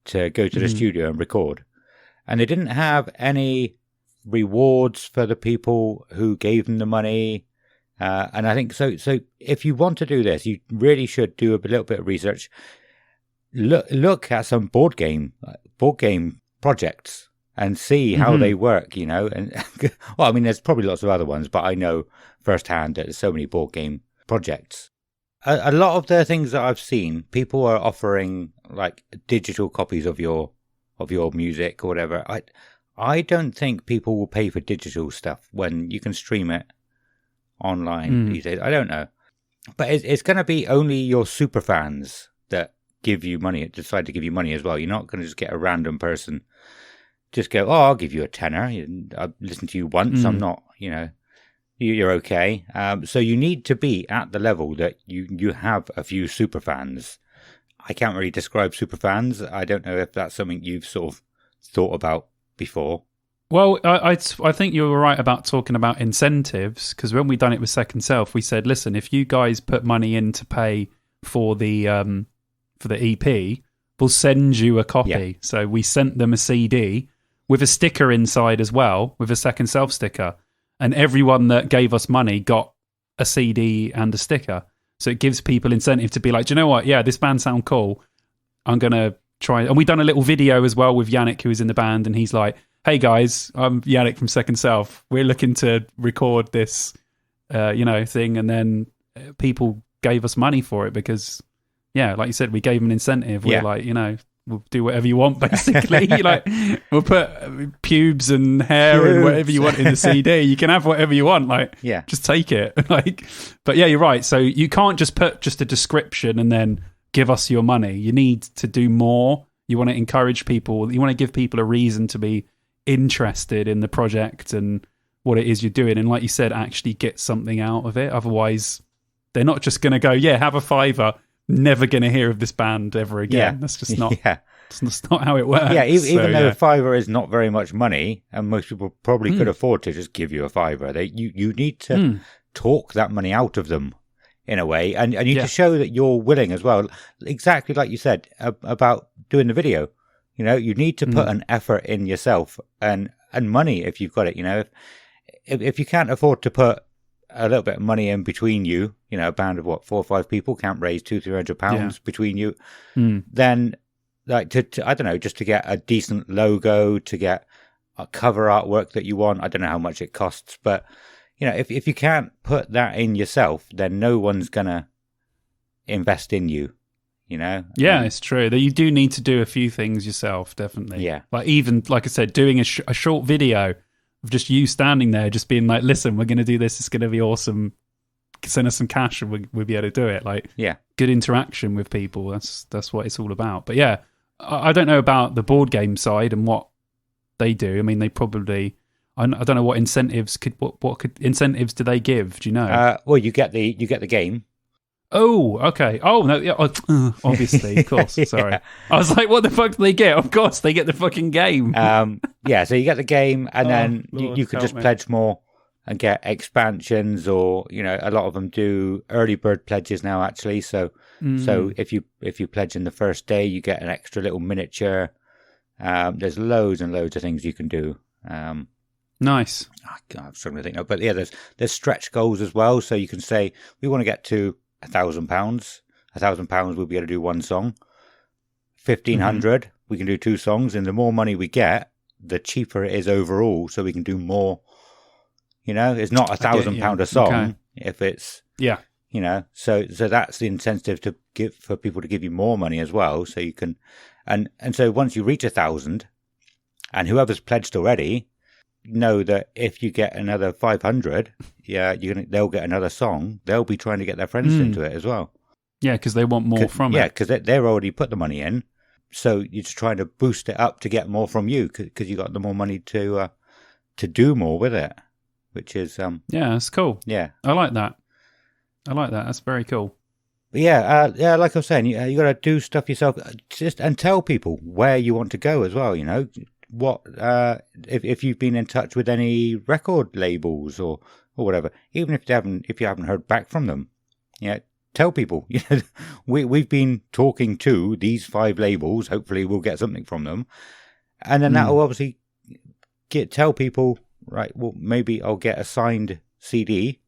to go to the studio and record, and they didn't have any rewards for the people who gave them the money. And I think so if you want to do this, you really should do a little bit of research. Look at some board game projects and see how they work, and well, I mean, there's probably lots of other ones, but I know firsthand that there's so many board game projects. A lot of the things that I've seen, people are offering like digital copies of your music or whatever. I don't think people will pay for digital stuff when you can stream it online these days. I don't know. But it's going to be only your super fans that give you money, decide to give you money as well. You're not going to just get a random person, just go, oh, I'll give you a tenner. I've listened to you once. I'm not, you're okay. So you need to be at the level that you have a few super fans. I can't really describe super fans. I don't know if that's something you've sort of thought about before. Well, I think you were right about talking about incentives, because when we done it with Second Self, we said, listen, if you guys put money in to pay for the EP, we'll send you a copy. Yeah. So we sent them a CD with a sticker inside as well, with a Second Self sticker. And everyone that gave us money got a CD and a sticker. So it gives people incentive to be like, do you know what? Yeah, this band sound cool. I'm going to try. And we done a little video as well with Yannick, who was in the band. And he's like, hey guys, I'm Yannick from Second Self. We're looking to record this, thing. And then people gave us money for it because, yeah, like you said, we gave them an incentive. We're like, we'll do whatever you want, basically. We'll put pubes and hair and whatever you want in the CD. You can have whatever you want. Just take it. But yeah, you're right. So you can't just put just a description and then give us your money. You need to do more. You want to encourage people. You want to give people a reason to be interested in the project and what it is you're doing. And like you said, actually get something out of it. Otherwise, they're not just going to go, yeah, have a $5. Never going to hear of this band ever again. That's just not. That's not how it works. Yeah, even though $5 is not very much money, and most people probably could afford to just give you a $5, you need to talk that money out of them in a way, and you need to show that you're willing as well. Exactly like you said about doing the video. You need to put an effort in yourself and money if you've got it. If you can't afford to put a little bit of money in between you, a band of 4 or 5 people can't raise £200-300 between you, then I don't know, just to get a decent logo, to get a cover artwork that you want. I don't know how much it costs, but if you can't put that in yourself, then no one's gonna invest in you. It's true that you do need to do a few things yourself, definitely. Even like I said, doing a short video of just you standing there, just being like, listen, we're going to do this. It's going to be awesome. Send us some cash and we'll be able to do it. Good interaction with people. That's what it's all about. But yeah, I don't know about the board game side and what they do. I mean, they probably, I don't know what incentives what incentives do they give? Do you know? Well, you get the game. Oh, okay. Oh, no, yeah, obviously, of course. Sorry. I was like, what the fuck do they get? Of course, they get the fucking game. So you get the game, and then you can just pledge more and get expansions, or, a lot of them do early bird pledges now, actually. So if you pledge in the first day, you get an extra little miniature. There's loads and loads of things you can do. Nice. I'm struggling to think now, but yeah, there's stretch goals as well. So you can say, we want to get to £1,000. £1,000, we'll be able to do one song. 1,500, we can do 2 songs, and the more money we get, the cheaper it is overall. So we can do more. It's not £1,000 a song if it's So that's the incentive to give for people to give you more money as well. So you can, and so once you reach 1,000, and whoever's pledged already, know that if you get another 500, they'll get another song. They'll be trying to get their friends into it as well. Yeah, because they want more from it. Yeah, because they're already put the money in, so you're just trying to boost it up to get more from you, because you got the more money to do more with it, which is that's cool. Yeah, I like that. That's very cool. But yeah, like I was saying, you got to do stuff yourself, and tell people where you want to go as well. What if you've been in touch with any record labels or whatever, even if you haven't heard back from them, tell people, we've been talking to these 5 labels. Hopefully we'll get something from them, and then that will obviously tell people, right, well, maybe I'll get a signed CD,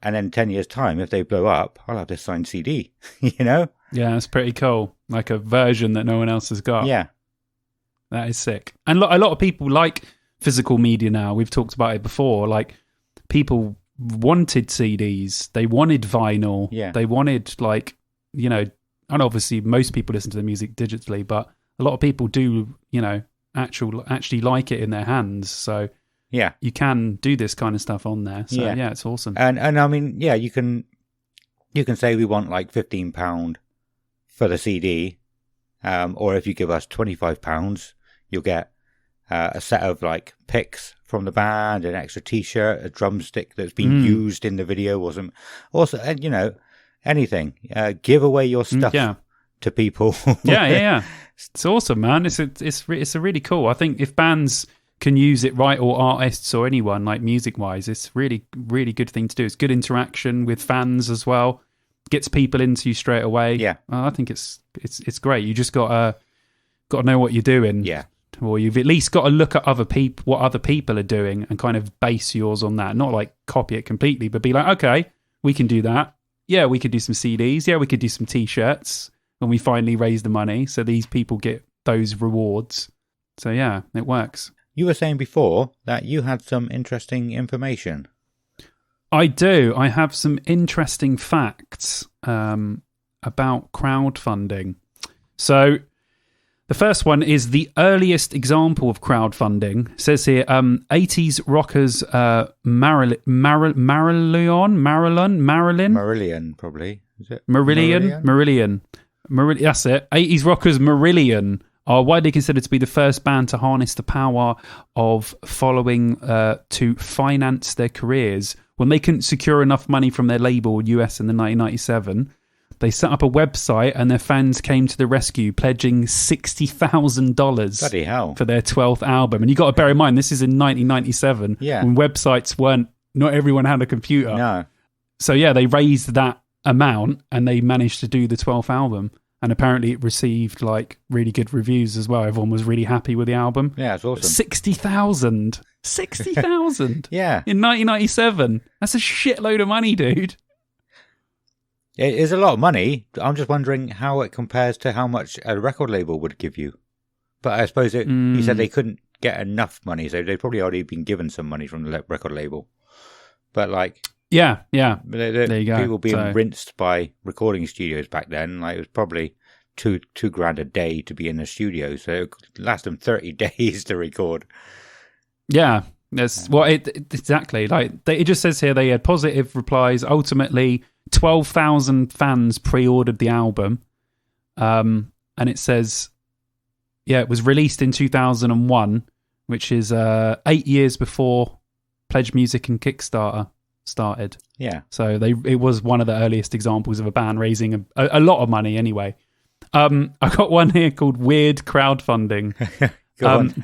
and then 10 years time, if they blow up, I'll have this signed CD. Yeah, that's pretty cool, like a version that no one else has got. Yeah. That is sick. And a lot of people like physical media now. We've talked about it before. Like, people wanted CDs. They wanted vinyl. Yeah. They wanted, and obviously most people listen to the music digitally, but a lot of people do, actually like it in their hands. So Yeah. you can do this kind of stuff on there. So yeah, it's awesome. And I mean, yeah, you can say we want like £15 for the CD, or if you give us £25, you'll get a set of like pics from the band, an extra T-shirt, a drumstick that's been used in the video, or some. Also, you know, anything. Give away your stuff to people. yeah. It's awesome, man. It's a really cool. I think if bands can use it right, or artists or anyone, like music-wise, it's really, really good thing to do. It's good interaction with fans as well. Gets people into you straight away. Yeah. I think it's great. You just got to know what you're doing. Yeah. Or you've at least got to look at what other people are doing and kind of base yours on that. Not like copy it completely, but be like, okay, we can do that. Yeah, we could do some CDs. Yeah, we could do some T-shirts when we finally raise the money. So these people get those rewards. So yeah, it works. You were saying before that you had some interesting information. I do. I have some interesting facts about crowdfunding. So the first one is the earliest example of crowdfunding. It says here, 80s rockers Marilyn, probably. Is it? Marillion. That's it. 80s rockers Marillion are widely considered to be the first band to harness the power of following to finance their careers. When they couldn't secure enough money from their label, US, in the 1997, they set up a website and their fans came to the rescue, pledging $60,000 for their 12th album. And you got to bear in mind, this is in 1997, when websites not everyone had a computer. No. So yeah, they raised that amount and they managed to do the 12th album. And apparently it received like really good reviews as well. Everyone was really happy with the album. Yeah, it's awesome. 60,000. 60,000. Yeah. In 1997. That's a shitload of money, dude. It is a lot of money. I'm just wondering how it compares to how much a record label would give you. But I suppose you said they couldn't get enough money, so they'd probably already been given some money from the record label. But like... Yeah. There you go. People being rinsed by recording studios back then, like it was probably $2,000 a day to be in the studio, so it could last them 30 days to record. Yeah, exactly. Like it just says here they had positive replies. Ultimately, 12,000 fans pre-ordered the album, and it says, it was released in 2001, which is 8 years before Pledge Music and Kickstarter started. Yeah. So it was one of the earliest examples of a band raising a lot of money anyway. I got one here called Weird Crowdfunding.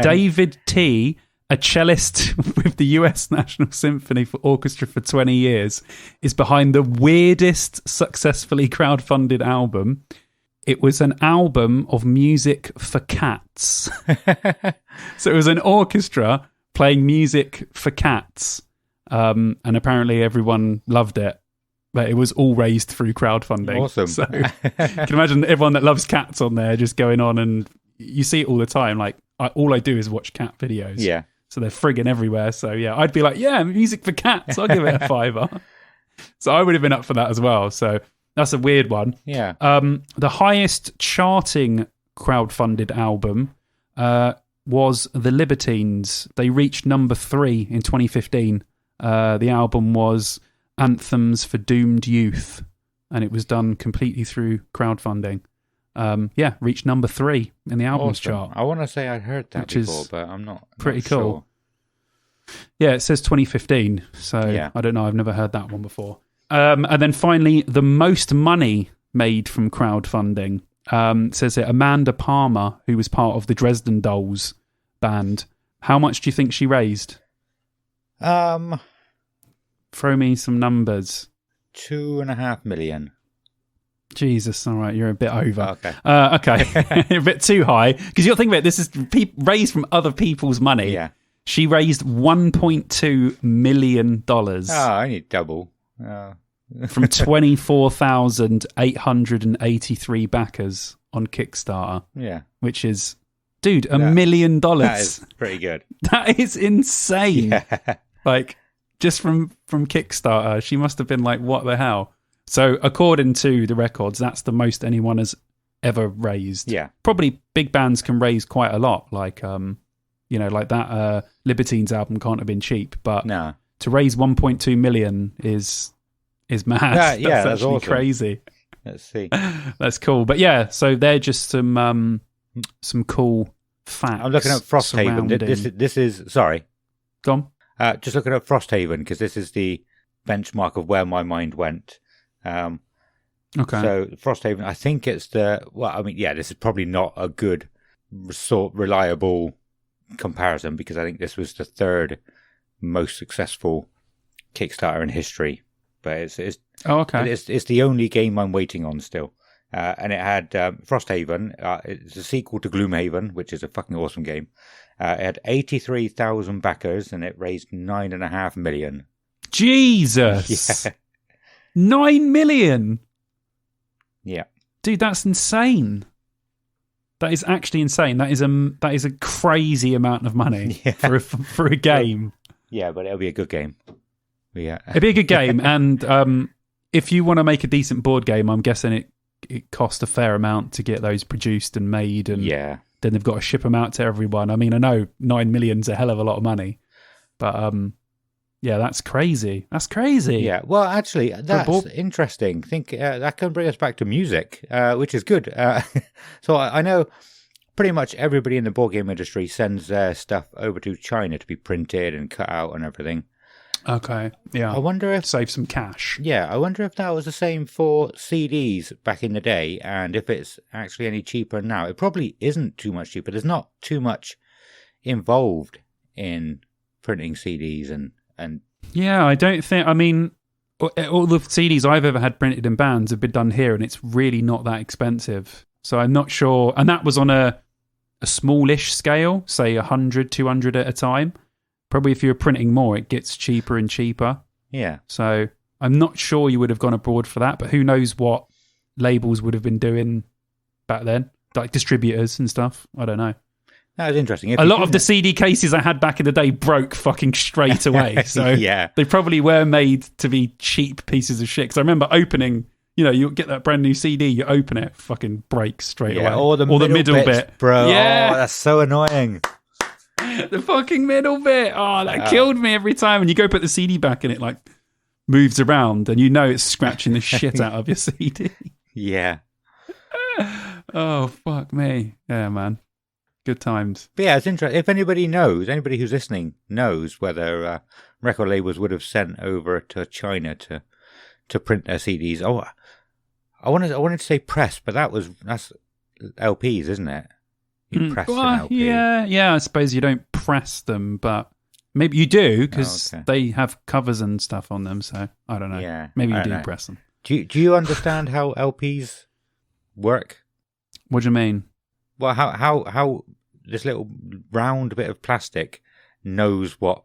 David T., a cellist with the US National Symphony Orchestra for 20 years, is behind the weirdest successfully crowdfunded album. It was an album of music for cats. So it was an orchestra playing music for cats. And apparently everyone loved it, but it was all raised through crowdfunding. Awesome. So you can imagine everyone that loves cats on there just going on, and you see it all the time. Like all I do is watch cat videos. Yeah. So they're frigging everywhere. So yeah, I'd be like, yeah, music for cats. I'll give it a $5. So I would have been up for that as well. So that's a weird one. Yeah. The highest charting crowdfunded album was The Libertines. They reached number 3 in 2015. The album was Anthems for Doomed Youth, and it was done completely through crowdfunding. Reached number 3 in the albums chart. I want to say I'd heard that before, but I'm not pretty not cool. Sure. Yeah, it says 2015, so yeah. I don't know. I've never heard that one before. And then finally, the most money made from crowdfunding. It says here, Amanda Palmer, who was part of the Dresden Dolls band. How much do you think she raised? Throw me some numbers. 2.5 million. Jesus, all right, you're a bit over. Okay. Okay, a bit too high. Because you'll think about it, this is raised from other people's money. Yeah. She raised $1.2 million. Only double. From 24,883 backers on Kickstarter. Yeah. Which is, dude, $1 million. That is pretty good. That is insane. Yeah. Like, just from Kickstarter, she must have been like, what the hell? So according to the records, that's the most anyone has ever raised. Yeah. Probably big bands can raise quite a lot. Like like that Libertines album can't have been cheap, but No. to raise 1.2 million is mad. Yeah, that's actually awesome. crazy. Let's see. That's cool. But yeah, so they're just some cool facts. I'm looking at Frosthaven. surrounding- This is sorry. Go on. Just looking at Frosthaven because this is the benchmark of where my mind went. Okay. So Frosthaven, I think it's this is probably not a good reliable comparison because I think this was the third most successful Kickstarter in history. But it's the only game I'm waiting on still. And it had Frosthaven. It's a sequel to Gloomhaven, which is a fucking awesome game. It had 83,000 backers and it raised 9.5 million. Jesus! Yeah. 9 million? Yeah. Dude, that's insane. That is actually insane. That is a crazy amount of money for a game. Yeah, but it'll be a good game. Yeah. It'd be a good game, and if you want to make a decent board game, I'm guessing it cost a fair amount to get those produced and made, and then they've got to ship them out to everyone. I mean, I know 9 million's a hell of a lot of money, but yeah, that's crazy. That's crazy. Yeah, well, actually, that's interesting. Think that can bring us back to music, which is good. So I know pretty much everybody in the board game industry sends their stuff over to China to be printed and cut out and everything. Okay, yeah. I wonder if save some cash. Yeah, I wonder if that was the same for CDs back in the day, and if it's actually any cheaper now. It probably isn't too much cheaper. There's not too much involved in printing CDs and. Yeah, I don't think. I mean, all the CDs I've ever had printed in bands have been done here, and it's really not that expensive. So I'm not sure. And that was on a smallish scale, say 100, 200 at a time. Probably if you're printing more, it gets cheaper and cheaper. Yeah. So I'm not sure you would have gone abroad for that, but who knows what labels would have been doing back then, like distributors and stuff. I don't know. That was interesting. A lot of the CD cases I had back in the day broke fucking straight away. So they probably were made to be cheap pieces of shit. Because I remember opening, you get that brand new CD, you open it, fucking breaks straight away. Or the middle bit. Bro. Yeah. Oh, that's so annoying. The fucking middle bit. Oh, that killed me every time. And you go put the CD back and it like moves around and it's scratching the shit out of your CD. Yeah. Oh, fuck me. Yeah, man. Good times. But yeah, it's interesting. If anybody who's listening knows whether record labels would have sent over to China to print their CDs. Oh, I wanted to say press, but that's LPs, isn't it? You press an LP. Yeah. I suppose you don't press them, but maybe you do because they have covers and stuff on them. So I don't know. Yeah, maybe you do press them. Do you understand how LPs work? What do you mean? Well, how this little round bit of plastic knows what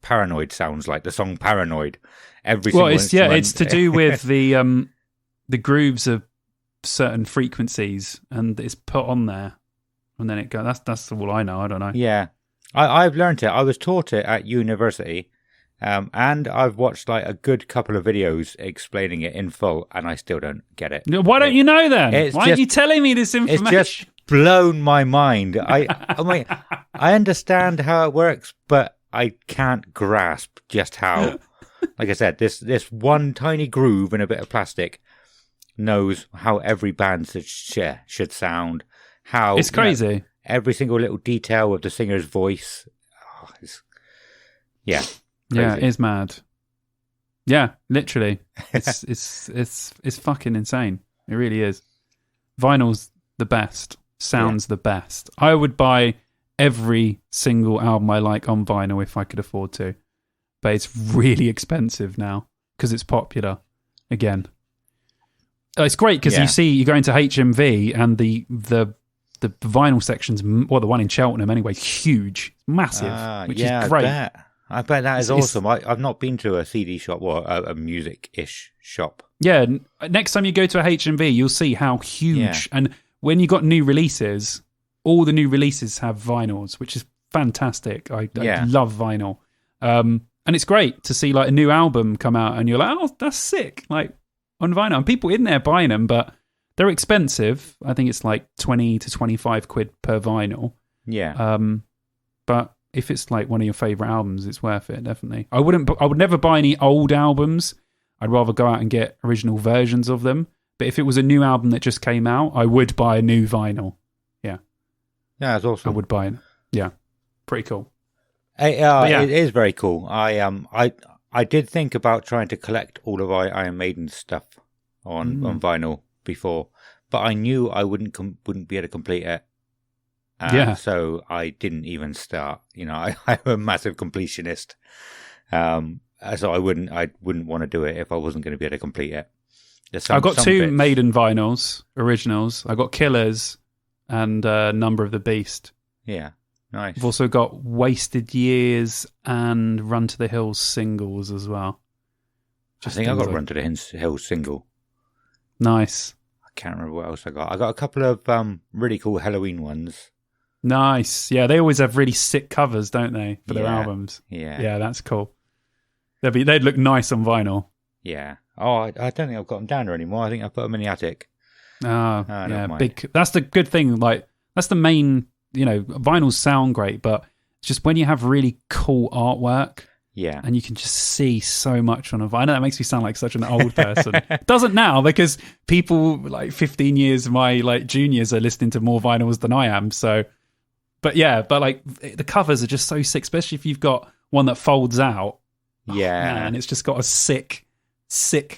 Paranoid sounds like, the song Paranoid. It's to do with the grooves of certain frequencies, and it's put on there, and then it goes. That's all I know. I don't know. Yeah, I've learned it. I was taught it at university, and I've watched like a good couple of videos explaining it in full, and I still don't get it. Why don't you know then? Why aren't you telling me this information? It's just blown my mind. I understand how it works, but I can't grasp just how. Like I said, this one tiny groove in a bit of plastic knows how every band should sound. How it's crazy. Every single little detail of the singer's voice. Oh, crazy. Yeah, it is mad. Yeah, literally, it's fucking insane. It really is. Vinyl's the best. Sounds the best. I would buy every single album I like on vinyl if I could afford to, but it's really expensive now because it's popular again. It's great because you go into HMV and the vinyl section's, well, the one in Cheltenham anyway, huge, massive, which is great. I bet that is awesome. I've not been to a CD shop or a music-ish shop. Yeah, next time you go to a HMV, you'll see how huge and when you got new releases, all the new releases have vinyls, which is fantastic. I love vinyl. And it's great to see like a new album come out and you're like, oh, that's sick. Like on vinyl. And people in there buying them, but they're expensive. I think it's like 20 to 25 quid per vinyl. Yeah. but if it's like one of your favourite albums, it's worth it, definitely. I would never buy any old albums. I'd rather go out and get original versions of them. But if it was a new album that just came out, I would buy a new vinyl. Yeah. Yeah, that's awesome. I would buy it. Yeah. Pretty cool. It is very cool. I did think about trying to collect all of Iron Maiden's stuff on vinyl before, but I knew I wouldn't be able to complete it. So I didn't even start. You know, I'm a massive completionist. So I wouldn't want to do it if I wasn't going to be able to complete it. I got two bits. Maiden vinyls, originals. I got Killers and Number of the Beast. Yeah, nice. I've also got Wasted Years and Run to the Hills singles as well. I think I got Run to the Hills single. Nice. I can't remember what else I got. I got a couple of really cool Halloween ones. Nice. Yeah, they always have really sick covers, don't they, for their albums? Yeah. Yeah, that's cool. They'd look nice on vinyl. Yeah. Oh, I don't think I've got them down there anymore. I think I put them in the attic. Yeah, big. That's the good thing. Like, that's the main. You know, vinyls sound great, but it's just when you have really cool artwork. Yeah. And you can just see so much on a vinyl. I know that makes me sound like such an old person. It doesn't now, because people like 15 years my like juniors are listening to more vinyls than I am. So, but like the covers are just so sick, especially if you've got one that folds out. Yeah. Man, it's just got a sick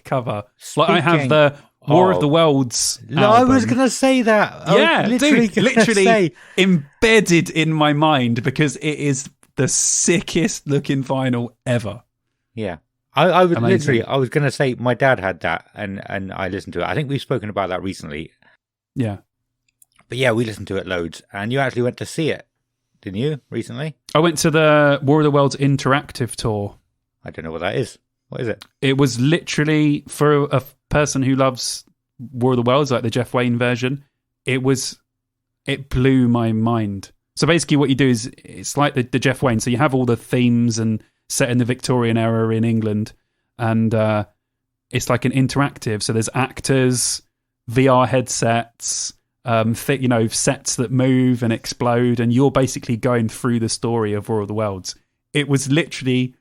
cover. Like I have the War of the Worlds album. No, I was going to say that. Yeah, literally embedded in my mind, because it is the sickest looking vinyl ever. Yeah. I was literally, I was going to say my dad had that and I listened to it. I think we've spoken about that recently. Yeah. But yeah, we listened to it loads, and you actually went to see it, didn't you, recently? I went to the War of the Worlds interactive tour. I don't know what that is. What is it? It was literally, for a person who loves War of the Worlds, like the Jeff Wayne version, it blew my mind. So basically what you do is, it's like the Jeff Wayne. So you have all the themes and set in the Victorian era in England, and it's like an interactive. So there's actors, VR headsets, sets that move and explode, and you're basically going through the story of War of the Worlds. It was literally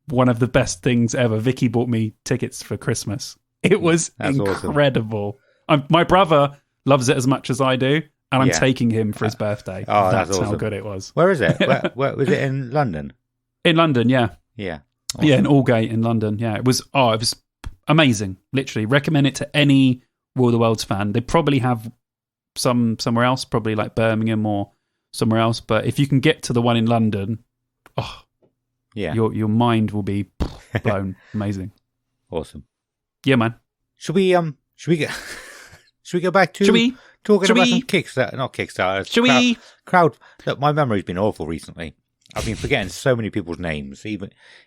one of the best things ever. Vicky bought me tickets for Christmas. It was incredible. Awesome. My brother loves it as much as I do, and I'm taking him for his birthday. Oh, that's awesome. How good it was. Where is it? Where was it? In London? In London, yeah. Yeah. Awesome. Yeah, in Aldgate in London. Yeah, it was amazing. Literally, recommend it to any War of the Worlds fan. They probably have somewhere else, probably like Birmingham or somewhere else. But if you can get to the one in London, your mind will be blown. Amazing. Awesome. Yeah, man. Should we go back to talking about some Kickstarter? Not Kickstarter. Crowd. Look, my memory's been awful recently. I've been forgetting so many people's names.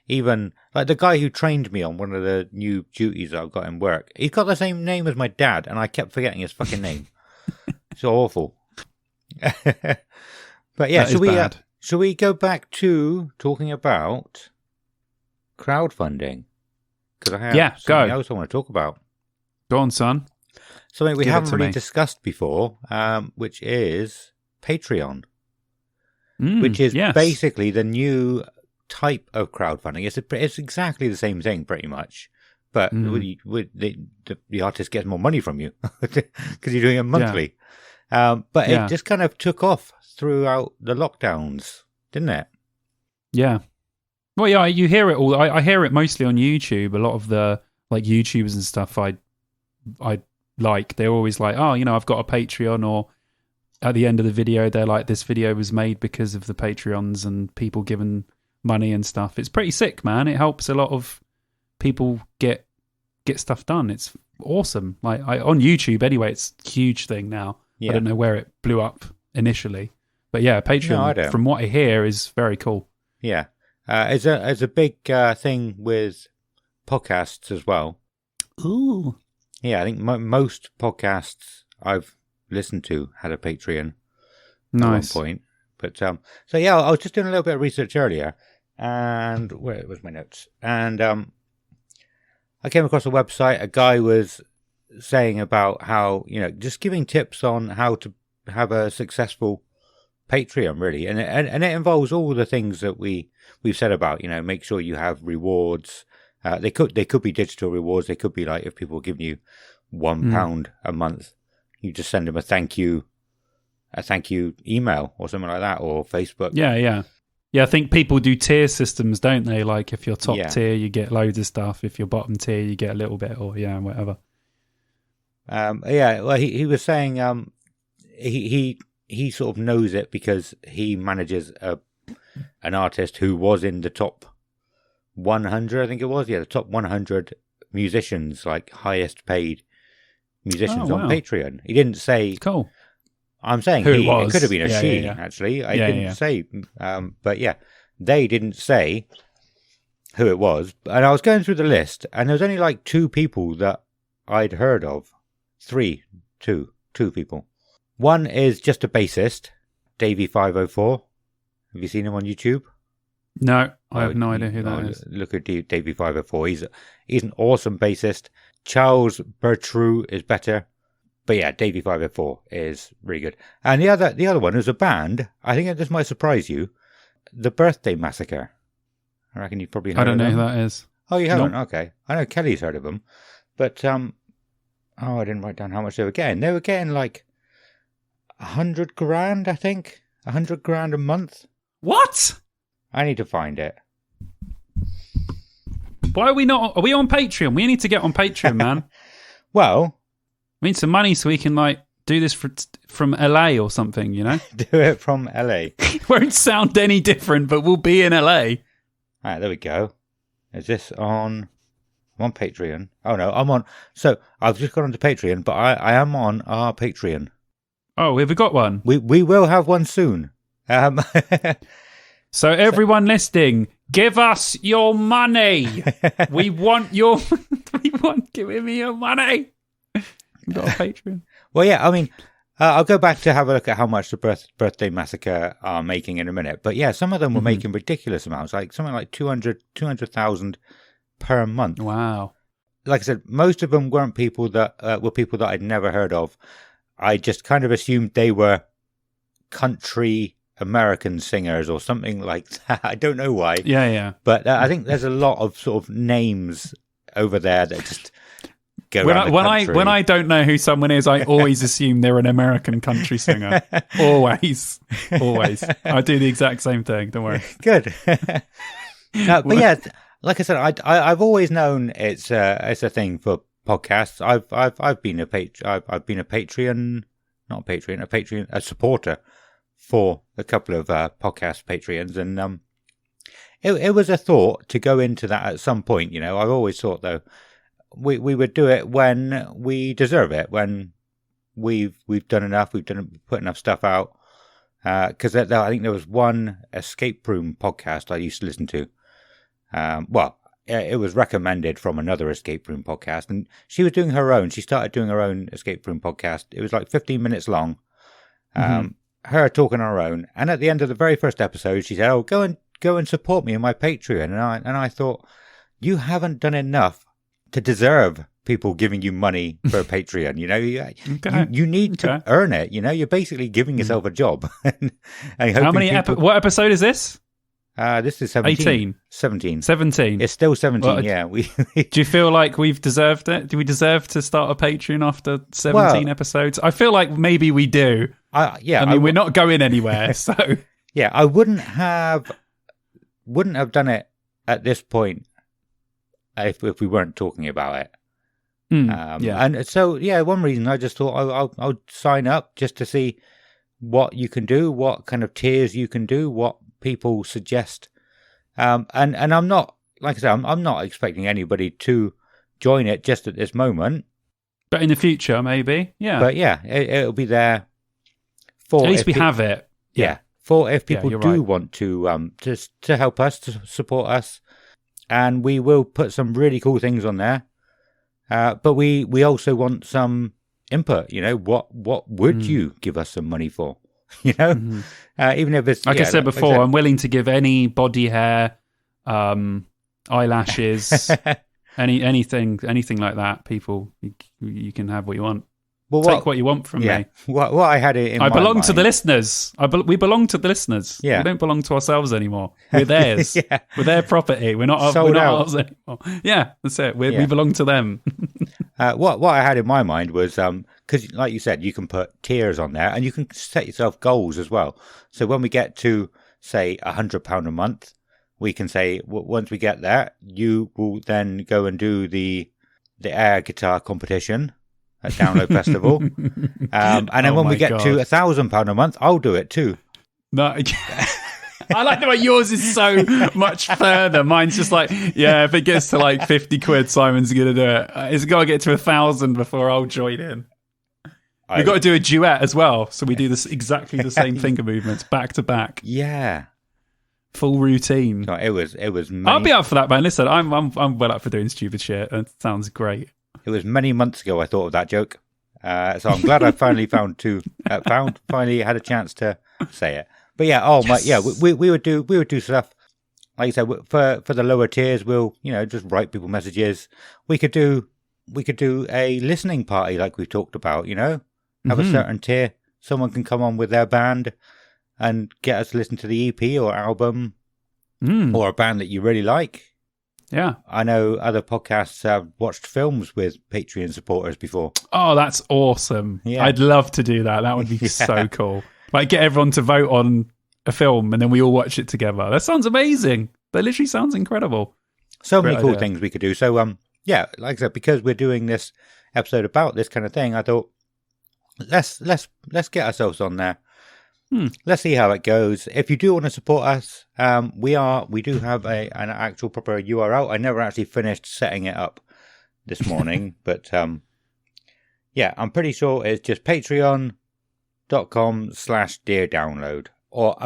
Even like the guy who trained me on one of the new duties that I've got in work. He's got the same name as my dad, and I kept forgetting his fucking name. It's awful. But yeah, should we go back to talking about crowdfunding? Because I have something else I want to talk about. Go on, son. Something we haven't really discussed before, which is Patreon, which is basically the new type of crowdfunding. It's exactly the same thing, pretty much, but the artist gets more money from you because you're doing it monthly. But it just kind of took off throughout the lockdowns, didn't it? Yeah. Well, yeah, you hear it all. I hear it mostly on YouTube. A lot of the like YouTubers and stuff I like, they're always like, oh, I've got a Patreon, or at the end of the video, they're like, this video was made because of the Patreons and people giving money and stuff. It's pretty sick, man. It helps a lot of people get stuff done. It's awesome. Like on YouTube anyway, it's a huge thing now. Yeah. I don't know where it blew up initially, but yeah, Patreon, from what I hear, is very cool. Yeah. It's a big thing with podcasts as well. Ooh. Yeah, I think most podcasts I've listened to had a Patreon at one point. But so yeah, I was just doing a little bit of research earlier, and where was my notes? And I came across a website. A guy was saying about how just giving tips on how to have a successful Patreon, really, and it involves all the things that we've said about. Make sure you have rewards. They could be digital rewards. They could be like if people are giving you £1 a month, you just send them a thank you email or something like that, or Facebook. Yeah. I think people do tier systems, don't they? Like if you're top tier, you get loads of stuff. If you're bottom tier, you get a little bit, or whatever. Well, he was saying he sort of knows it because he manages an artist who was in the top 100, I think it was. Yeah, the top 100 musicians, like highest paid musicians on Patreon. He didn't say. Cool. I'm saying who he. it was. It could have been a she, actually. I didn't say. But yeah, they didn't say who it was. And I was going through the list, and there was only like 2 people that I'd heard of. Two people. One is just a bassist, Davey504. Have you seen him on YouTube? No, I have no idea who that is. Look at Davey504. He's an awesome bassist. Charles Bertrou is better. But yeah, Davey504 is really good. And the other one is a band. I think this might surprise you. The Birthday Massacre. I reckon you've probably heard of them. I don't know who that is. Oh, you haven't? Nope. Okay. I know Kelly's heard of them. But, I didn't write down how much they were getting. They were getting like 100 grand, I think. 100 grand a month. What? I need to find it. Why are we not? Are we on Patreon? We need to get on Patreon, man. Well, we need some money so we can do this from LA or something, Do it from LA. Won't sound any different, but we'll be in LA. All right, there we go. Is this on? I'm on Patreon. Oh no, I'm on. So I've just gone onto Patreon, but I am on our Patreon. Oh, have we got one? We will have one soon. So everyone listening, give us your money. We want give me your money. We've got a Patreon. Well, yeah, I mean, I'll go back to have a look at how much the Birthday Massacre are making in a minute. But yeah, some of them were making ridiculous amounts, like something like 200,000 per month. Wow. Like I said, most of them weren't people that were people that I'd never heard of. I just kind of assumed they were country American singers or something like that. I don't know why. Yeah. But I think there's a lot of sort of names over there that just go around the country. When I don't know who someone is, I always assume they're an American country singer. Always. I do the exact same thing. Don't worry. Good. But yeah, like I said, I've always known it's a thing for podcasts. I've been a supporter for a couple of podcast Patreons, and it was a thought to go into that at some point. I've always thought though we would do it when we deserve it, when we've done enough, put enough stuff out. Because I think there was one escape room podcast I used to listen to. It was recommended from another escape room podcast, and she was doing her own. She started doing her own escape room podcast. It was like 15 minutes long. Her talking on her own, and at the end of the very first episode, she said, "Oh, go and support me on my Patreon." And I thought, you haven't done enough to deserve people giving you money for a Patreon. You need to earn it. You're basically giving yourself a job. How many? What episode is this? This is 17. 17. 17. It's still 17. Well, yeah. Do you feel like we've deserved it? Do we deserve to start a Patreon after 17 episodes? I feel like maybe we do. I mean, we're not going anywhere, so yeah, I wouldn't have done it at this point if we weren't talking about it. And so one reason I just thought I'll sign up just to see what you can do, what kind of tiers you can do, what people suggest, and I'm not, like I said, I'm not expecting anybody to join it just at this moment, but in the future maybe. But it'll be there. At least we have it. For if people do want to help us, to support us, and we will put some really cool things on there. But we also want some input. What would you give us some money for? Even if it's like I said before, I'm willing to give any body hair, eyelashes, anything like that. People, you can have what you want. Well, take what you want from me. What I had in I my belong mind, to the listeners. We belong to the listeners. Yeah. We don't belong to ourselves anymore. We're theirs. Yeah. We're their property. We're not Sold out. ours anymore. Yeah, that's it. We belong to them. What I had in my mind was because, like you said, you can put tiers on there, and you can set yourself goals as well. So when we get to, say, £100 a month, we can say once we get there, you will then go and do the air guitar competition at Download Festival, and then when we get to £1,000 a month, I'll do it too. No. I like the way yours is so much further. Mine's just like, yeah, if it gets to like 50 quid, Simon's going to do it. It's got to get to 1,000 before I'll join in. We've got to do a duet as well. So we do this exactly the same finger movements back to back. Yeah. Full routine. No, it was I'll be up for that, man. Listen, I'm well up for doing stupid shit. It sounds great. It was many months ago I thought of that joke. So I'm glad I finally finally had a chance to say it. But yeah, we would do stuff like you said for the lower tiers. We'll just write people messages. We could do a listening party like we talked about. Have a certain tier. Someone can come on with their band and get us to listen to the EP or album or a band that you really like. Yeah, I know other podcasts have watched films with Patreon supporters before. Oh, that's awesome! Yeah. I'd love to do that. That would be so cool. Like, get everyone to vote on a film and then we all watch it together. That sounds amazing. That literally sounds incredible. So many cool things we could do. So, like I said, because we're doing this episode about this kind of thing, I thought let's get ourselves on there. Let's see how it goes. If you do want to support us, we do have an actual proper URL. I never actually finished setting it up this morning, but I'm pretty sure it's just patreon.com/deardownload. Or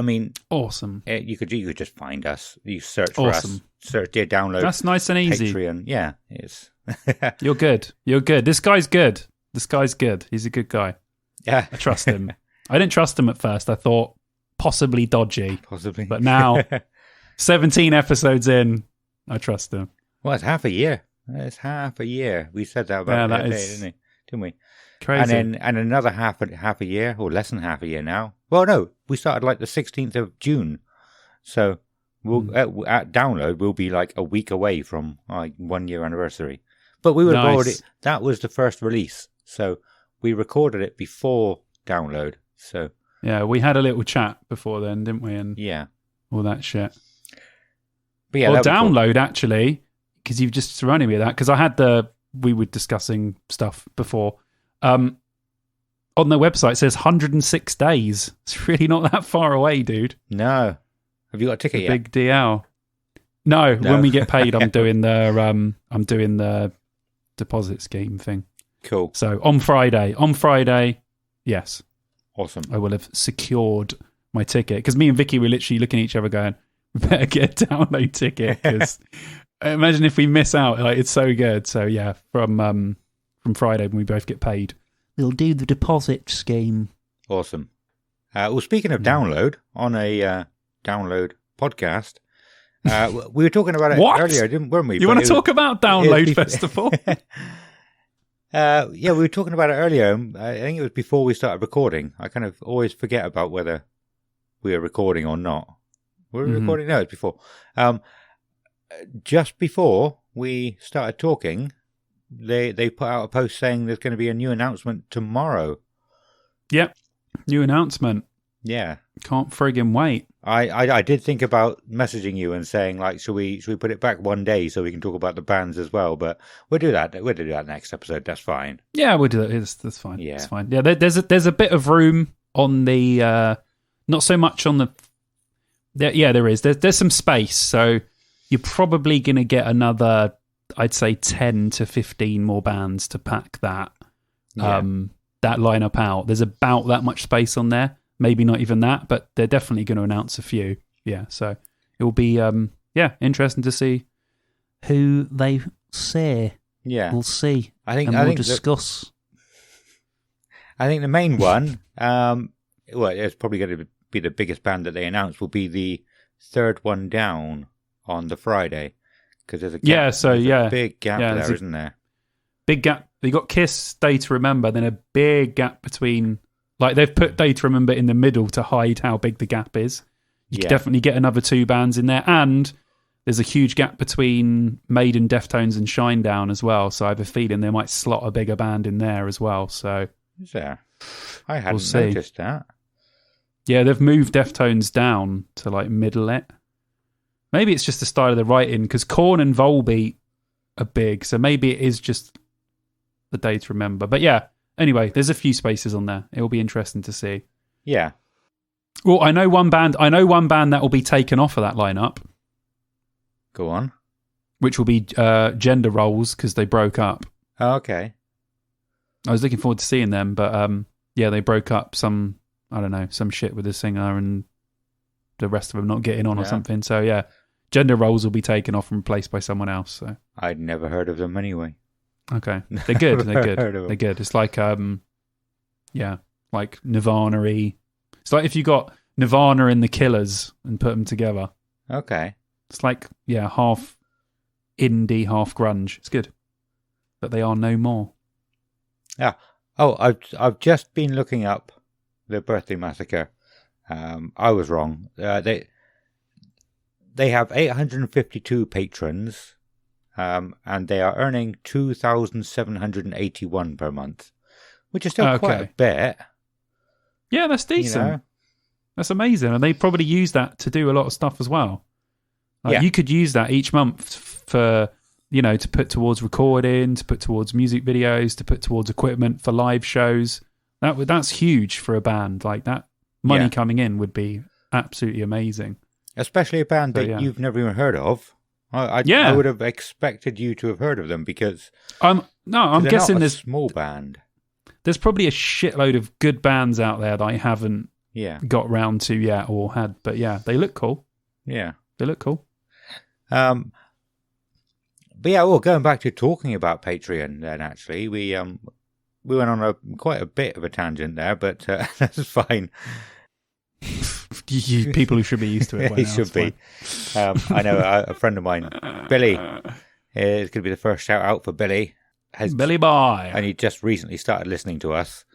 awesome. You could just find us. You search for us. Search Dear Download. That's nice and easy. Patreon. Yeah, it's. You're good. This guy's good. He's a good guy. Yeah, I trust him. I didn't trust him at first. I thought possibly dodgy. Possibly. But now, 17 episodes in, I trust him. Well, it's half a year. We said that about the other day, didn't we? Crazy. And another half a year, or less than half a year now. Well, no, we started like the 16th of June. So we'll at Download, we'll be like a week away from our 1 year anniversary. But we would have already, that was the first release. So we recorded it before Download. So yeah, we had a little chat before then, didn't we? And all that shit. But yeah, Download cool. Actually, because you've just reminded me of that. Because we were discussing stuff before. On their website it says 106 days. It's really not that far away, dude. No. Have you got a ticket yet? Big DL. No, when we get paid, I'm doing the deposit scheme thing. Cool. So on Friday, yes. Awesome. I will have secured my ticket. Because me and Vicky were literally looking at each other going, we better get a Download ticket. Because imagine if we miss out. Like, it's so good. So yeah, from Friday when we both get paid, we'll do the deposit scheme. Awesome. Well, speaking of Download, on a Download podcast, we were talking about it earlier, weren't we? You want to talk about Download Festival? We were talking about it earlier. I think it was before we started recording. I kind of always forget about whether we are recording or not. Were we recording? No, it's before. Just before we started talking, they put out a post saying there's going to be a new announcement tomorrow. Yep, new announcement. Yeah, can't friggin' wait. I did think about messaging you and saying, like, should we put it back one day so we can talk about the bands as well? But we'll do that. We'll do that next episode. That's fine. Yeah, we'll do that. That's fine. Yeah, it's fine. Yeah, there's a bit of room on the not so much on the. There is. There's some space, so you're probably going to get another, I'd say, 10 to 15 more bands to pack that that lineup out. There's about that much space on there. Maybe not even that, but they're definitely going to announce a few. Yeah, so it will be interesting to see who they say. Yeah, we'll see. We'll discuss. I think the main one, it's probably going to be the biggest band that they announce, will be the third one down on the Friday, because there's a gap. A big gap there, isn't there? Big gap. They got Kiss, Day to Remember, then a big gap between. Like they've put Day to Remember in the middle to hide how big the gap is. You could definitely get another 2 bands in there, and there's a huge gap between Maiden, Deftones, and Shinedown as well. So I have a feeling they might slot a bigger band in there as well. So is there? I hadn't noticed that. Yeah, they've moved Deftones down to like middle it. Maybe it's just the style of the writing because Korn and Volbeat are big, so maybe it is just the Day to Remember. But yeah, anyway, there's a few spaces on there. It will be interesting to see. Yeah. Well, I know one band that will be taken off of that lineup. Go on. Which will be Gender Roles because they broke up. Oh, okay. I was looking forward to seeing them, but yeah, they broke up some shit with the singer and the rest of them not getting on or something. So yeah, Gender Roles will be taken off and replaced by someone else. So I'd never heard of them anyway. Okay, they're good. They're good. It's like like Nirvana-y. It's like if you got Nirvana and the Killers and put them together. Okay. It's like half indie, half grunge. It's good, but they are no more. Yeah. Oh, I've just been looking up the Birthday Massacre. I was wrong. They have 852 patrons, and they are earning 2,781 per month, which is still quite a bit. Yeah, that's decent. You know? That's amazing, and they probably use that to do a lot of stuff as well. Like you could use that each month for, to put towards recording, to put towards music videos, to put towards equipment for live shows. That's huge for a band. Like that money coming in would be absolutely amazing. Especially a band that you've never even heard of. I would have expected you to have heard of them because I'm guessing there's a small band. There's probably a shitload of good bands out there that I haven't got round to yet or had, but yeah, they look cool. Yeah, they look cool. But yeah, well, going back to talking about Patreon, then actually we went on quite a bit of a tangent there, but that's fine. You people who should be used to it. By he now, should be. I know a friend of mine, Billy. It's going to be the first shout out for Billy. Billy Boy, and he just recently started listening to us,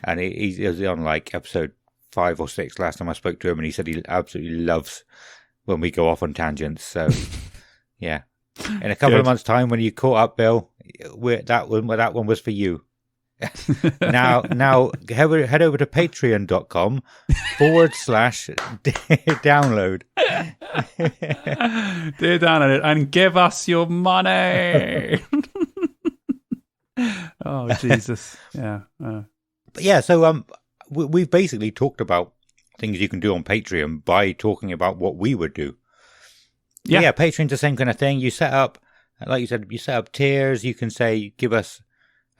and he was on like episode 5 or 6 last time I spoke to him, and he said he absolutely loves when we go off on tangents. So yeah, in a couple of months' time, when you caught up, Bill, that one was for you. now head over to patreon.com/download dear download and give us your money. Oh Jesus. But yeah, so we've basically talked about things you can do on Patreon by talking about what we would do. Yeah, Patreon's the same kind of thing. You set up, like you said, you set up tiers. You can say, give us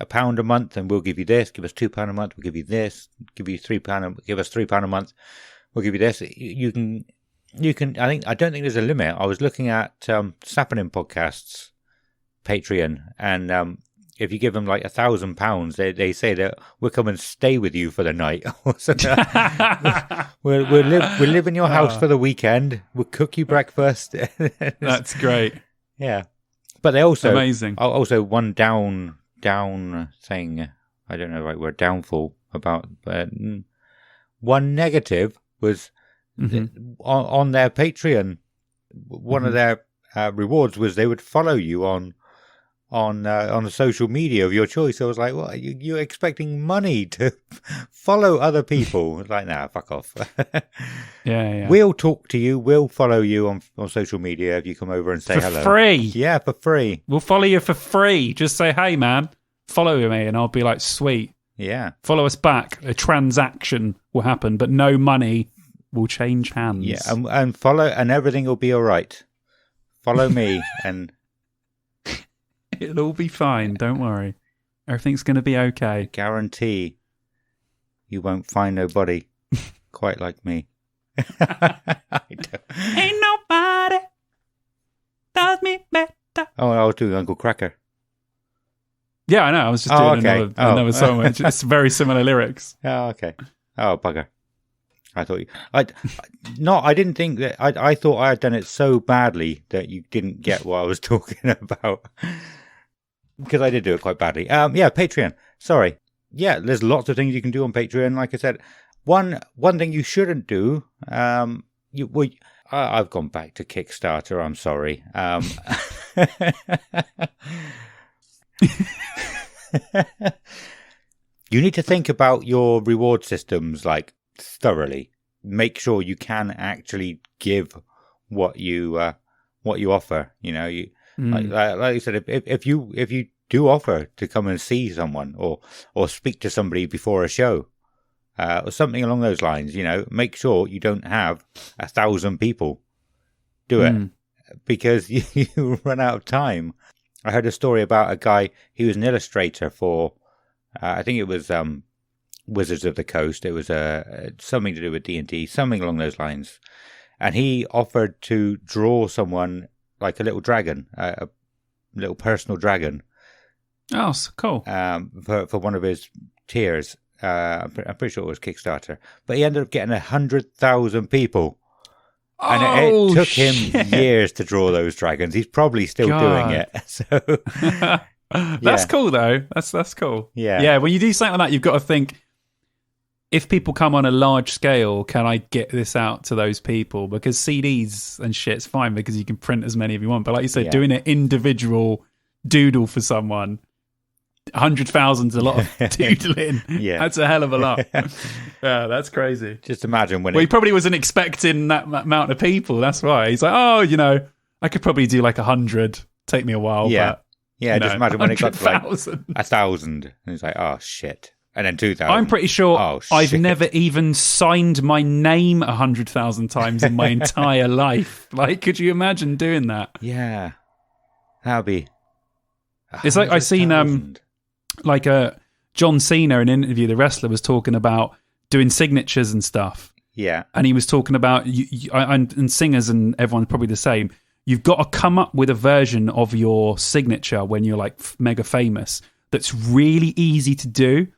£1 a month and we'll give you this. Give us £2 a month, we'll give you this. Give you £3, give us £3 a month, we'll give you this. You can. I don't think there's a limit. I was looking at Sappening Podcast's Patreon, and if you give them like £1,000, they say that we'll come and stay with you for the night. we'll live in your house for the weekend. We'll cook you breakfast. That's great. Yeah, but they also amazing. Also, one down thing. I don't know the right word. Downfall about one negative was on their Patreon. One of their rewards was they would follow you on a social media of your choice. I was like, "What? You're expecting money to follow other people?" Like, nah, fuck off. Yeah. We'll talk to you. We'll follow you on social media if you come over and say hello. For free. Yeah, for free. We'll follow you for free. Just say, "Hey, man, follow me," and I'll be like, "Sweet." Yeah. Follow us back. A transaction will happen, but no money will change hands. Yeah, and follow, and everything will be all right. Follow me, and it'll all be fine. Don't worry. Everything's going to be okay. Guarantee you won't find nobody quite like me. Ain't nobody does me better. Oh, I was doing Uncle Cracker. Yeah, I know. I was just doing another song. It's very similar lyrics. Oh, okay. Oh, bugger. I thought I didn't think that. I thought I had done it so badly that you didn't get what I was talking about. because I did do it quite badly. Yeah, Patreon. Sorry. Yeah, there's lots of things you can do on Patreon. Like I said, one thing you shouldn't do. I've gone back to Kickstarter. I'm sorry. You need to think about your reward systems like thoroughly. Make sure you can actually give what you offer. You know, like you said, if you do offer to come and see someone or speak to somebody before a show, or something along those lines, you know, make sure you don't have 1,000 people do it because you run out of time. I heard a story about a guy. He was an illustrator for, I think it was Wizards of the Coast. It was something to do with D&D, something along those lines. And he offered to draw someone like a little dragon, a little personal dragon. Oh, so cool. For one of his tiers. I'm pretty sure it was Kickstarter. But he ended up getting 100,000 people. And it took him years to draw those dragons. He's probably still doing it. So that's cool, though. That's cool. Yeah. When you do something like that, you've got to think, if people come on a large scale, can I get this out to those people? Because CDs and shit's fine because you can print as many as you want. But like you said, doing an individual doodle for someone, 100,000's a lot of doodling. That's a hell of a lot. Yeah, that's crazy. Just imagine when he probably wasn't expecting that amount of people. That's why he's like, I could probably do like 100. Take me a while. Yeah, but, just imagine when it got to like 1,000, and he's like, oh shit. And then 2,000. I'm pretty sure I've never even signed my name 100,000 times in my entire life. Like, could you imagine doing that? Yeah, that'd be. It's like I seen John Cena in an interview. The wrestler was talking about doing signatures and stuff. Yeah, and he was talking about and singers and everyone's probably the same. You've got to come up with a version of your signature when you're like mega famous that's really easy to do.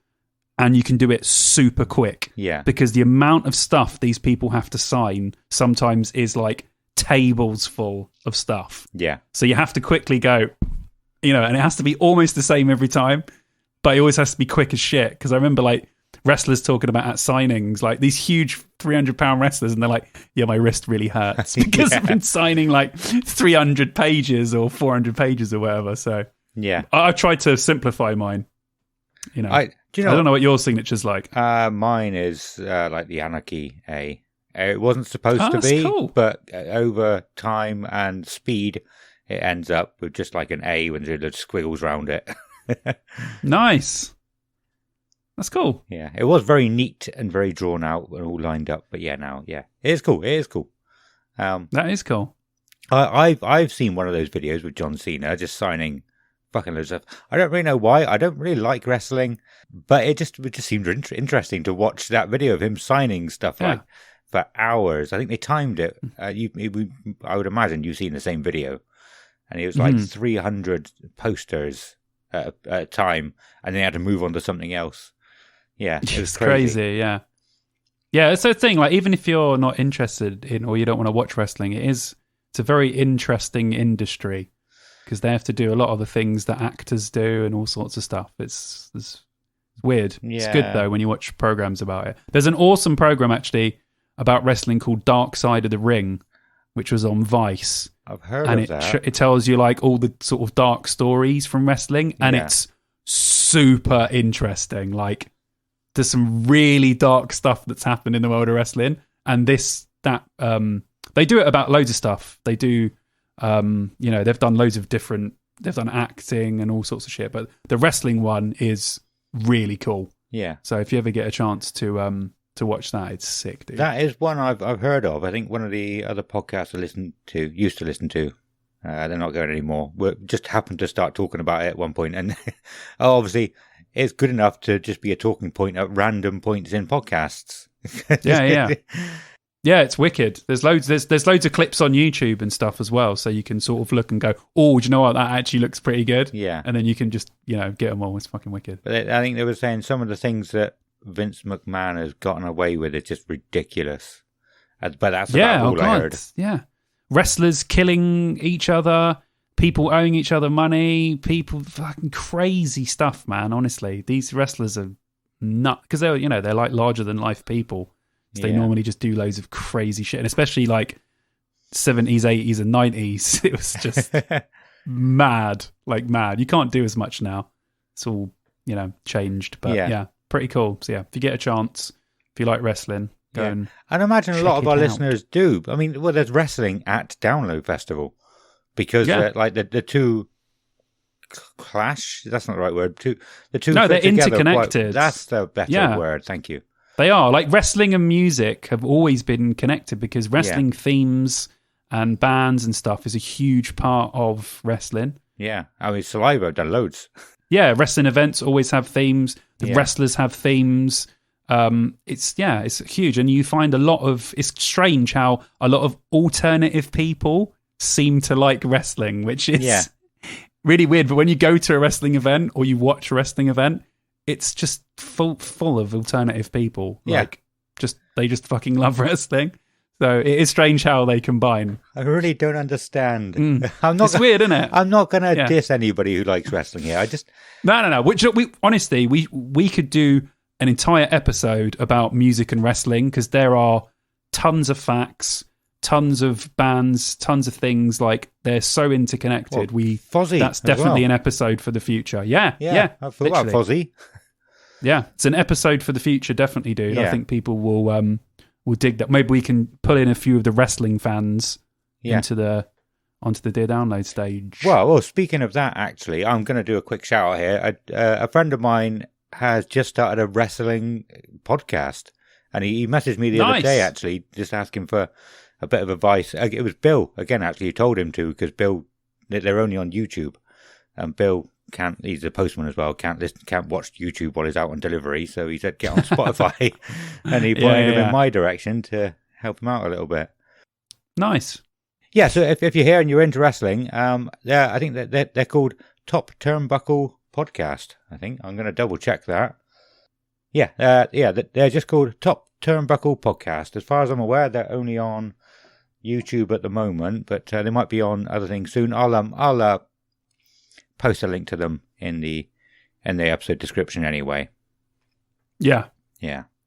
And you can do it super quick. Yeah. Because the amount of stuff these people have to sign sometimes is like tables full of stuff. Yeah. So you have to quickly go, and it has to be almost the same every time, but it always has to be quick as shit. Because I remember like wrestlers talking about at signings, like these huge 300-pound wrestlers, and they're like, yeah, my wrist really hurts because I've been signing like 300 pages or 400 pages or whatever. So yeah, I've tried to simplify mine. I don't know what your signature's like. Mine is like the Anarchy A. It wasn't supposed to be, cool. But over time and speed, it ends up with just like an A with the squiggles around it. Nice. That's cool. Yeah, it was very neat and very drawn out and all lined up. But it is cool. It is cool. That is cool. I've seen one of those videos with John Cena just signing fucking loads of stuff. I don't really know why. I don't really like wrestling, but it just seemed interesting to watch that video of him signing stuff like for hours. I think they timed it. I would imagine you've seen the same video, and it was like 300 posters at a time, and they had to move on to something else. Yeah, it was crazy. Yeah, it's a thing. Like, even if you're not interested in or you don't want to watch wrestling, it's a very interesting industry. Because they have to do a lot of the things that actors do and all sorts of stuff. It's weird. Yeah. It's good, though, when you watch programs about it. There's an awesome program, actually, about wrestling called Dark Side of the Ring, which was on Vice. I've heard of that. It tells you, like, all the sort of dark stories from wrestling, and it's super interesting. Like, there's some really dark stuff that's happened in the world of wrestling, and they do it about loads of stuff. They do... they've done loads of they've done acting and all sorts of shit, but the wrestling one is really cool. Yeah. So if you ever get a chance to watch that, it's sick, dude. That is one I've heard of. I think one of the other podcasts I used to listen to, they're not going anymore. We just happened to start talking about it at one point, and obviously it's good enough to just be a talking point at random points in podcasts. Yeah. Yeah, it's wicked. There's loads of clips on YouTube and stuff as well, so you can sort of look and go, oh, do you know what? That actually looks pretty good. Yeah. And then you can just, get them all. It's fucking wicked. But I think they were saying some of the things that Vince McMahon has gotten away with is just ridiculous. But that's about all I heard. Yeah. Wrestlers killing each other, people owing each other money, people fucking crazy stuff, man. Honestly, these wrestlers are nut because they're they're like larger than life people. So they normally just do loads of crazy shit, and especially like 70s, 80s, and 90s. It was just mad, like mad. You can't do as much now. It's all changed, but yeah, pretty cool. So yeah, if you get a chance, if you like wrestling, go and imagine a lot of our listeners do. I mean, well, there's wrestling at Download Festival because like the two clash. That's not the right word. The two. No, they're together, interconnected. That's the better word. Thank you. They are. Like wrestling and music have always been connected because wrestling themes and bands and stuff is a huge part of wrestling. Yeah. I mean, Saliva have done loads. Yeah, wrestling events always have themes. The wrestlers have themes. It's huge. And you find it's strange how a lot of alternative people seem to like wrestling, which is really weird. But when you go to a wrestling event or you watch a wrestling event, it's just full of alternative people. Yeah. Like they just fucking love wrestling. So it is strange how they combine. I really don't understand. It's weird, isn't it? I'm not going to diss anybody who likes wrestling here. I just no. Which honestly, we could do an entire episode about music and wrestling because there are tons of facts, tons of bands, tons of things. Like they're so interconnected. Fozzy. That's definitely an episode for the future. Yeah. I thought about Fozzy. Yeah, it's an episode for the future, definitely, dude. I think people will dig that. Maybe we can pull in a few of the wrestling fans onto the Dear Download stage. Well, speaking of that, actually, I'm going to do a quick shout out here. A friend of mine has just started a wrestling podcast, and he messaged me the other day, actually, just asking for a bit of advice. It was Bill, again, actually, who told him to, because Bill, they're only on YouTube, and Bill he's a postman as well, can't watch YouTube while he's out on delivery, so he said get on Spotify, and he pointed him in my direction to help him out a little bit. Nice. Yeah, so if you're here and you're into wrestling, I think that they're called Top Turnbuckle Podcast. I think I'm going to double check that. They're just called Top Turnbuckle Podcast. As far as I'm aware, they're only on YouTube at the moment, but they might be on other things soon. I'll post a link to them in the episode description anyway. Yeah.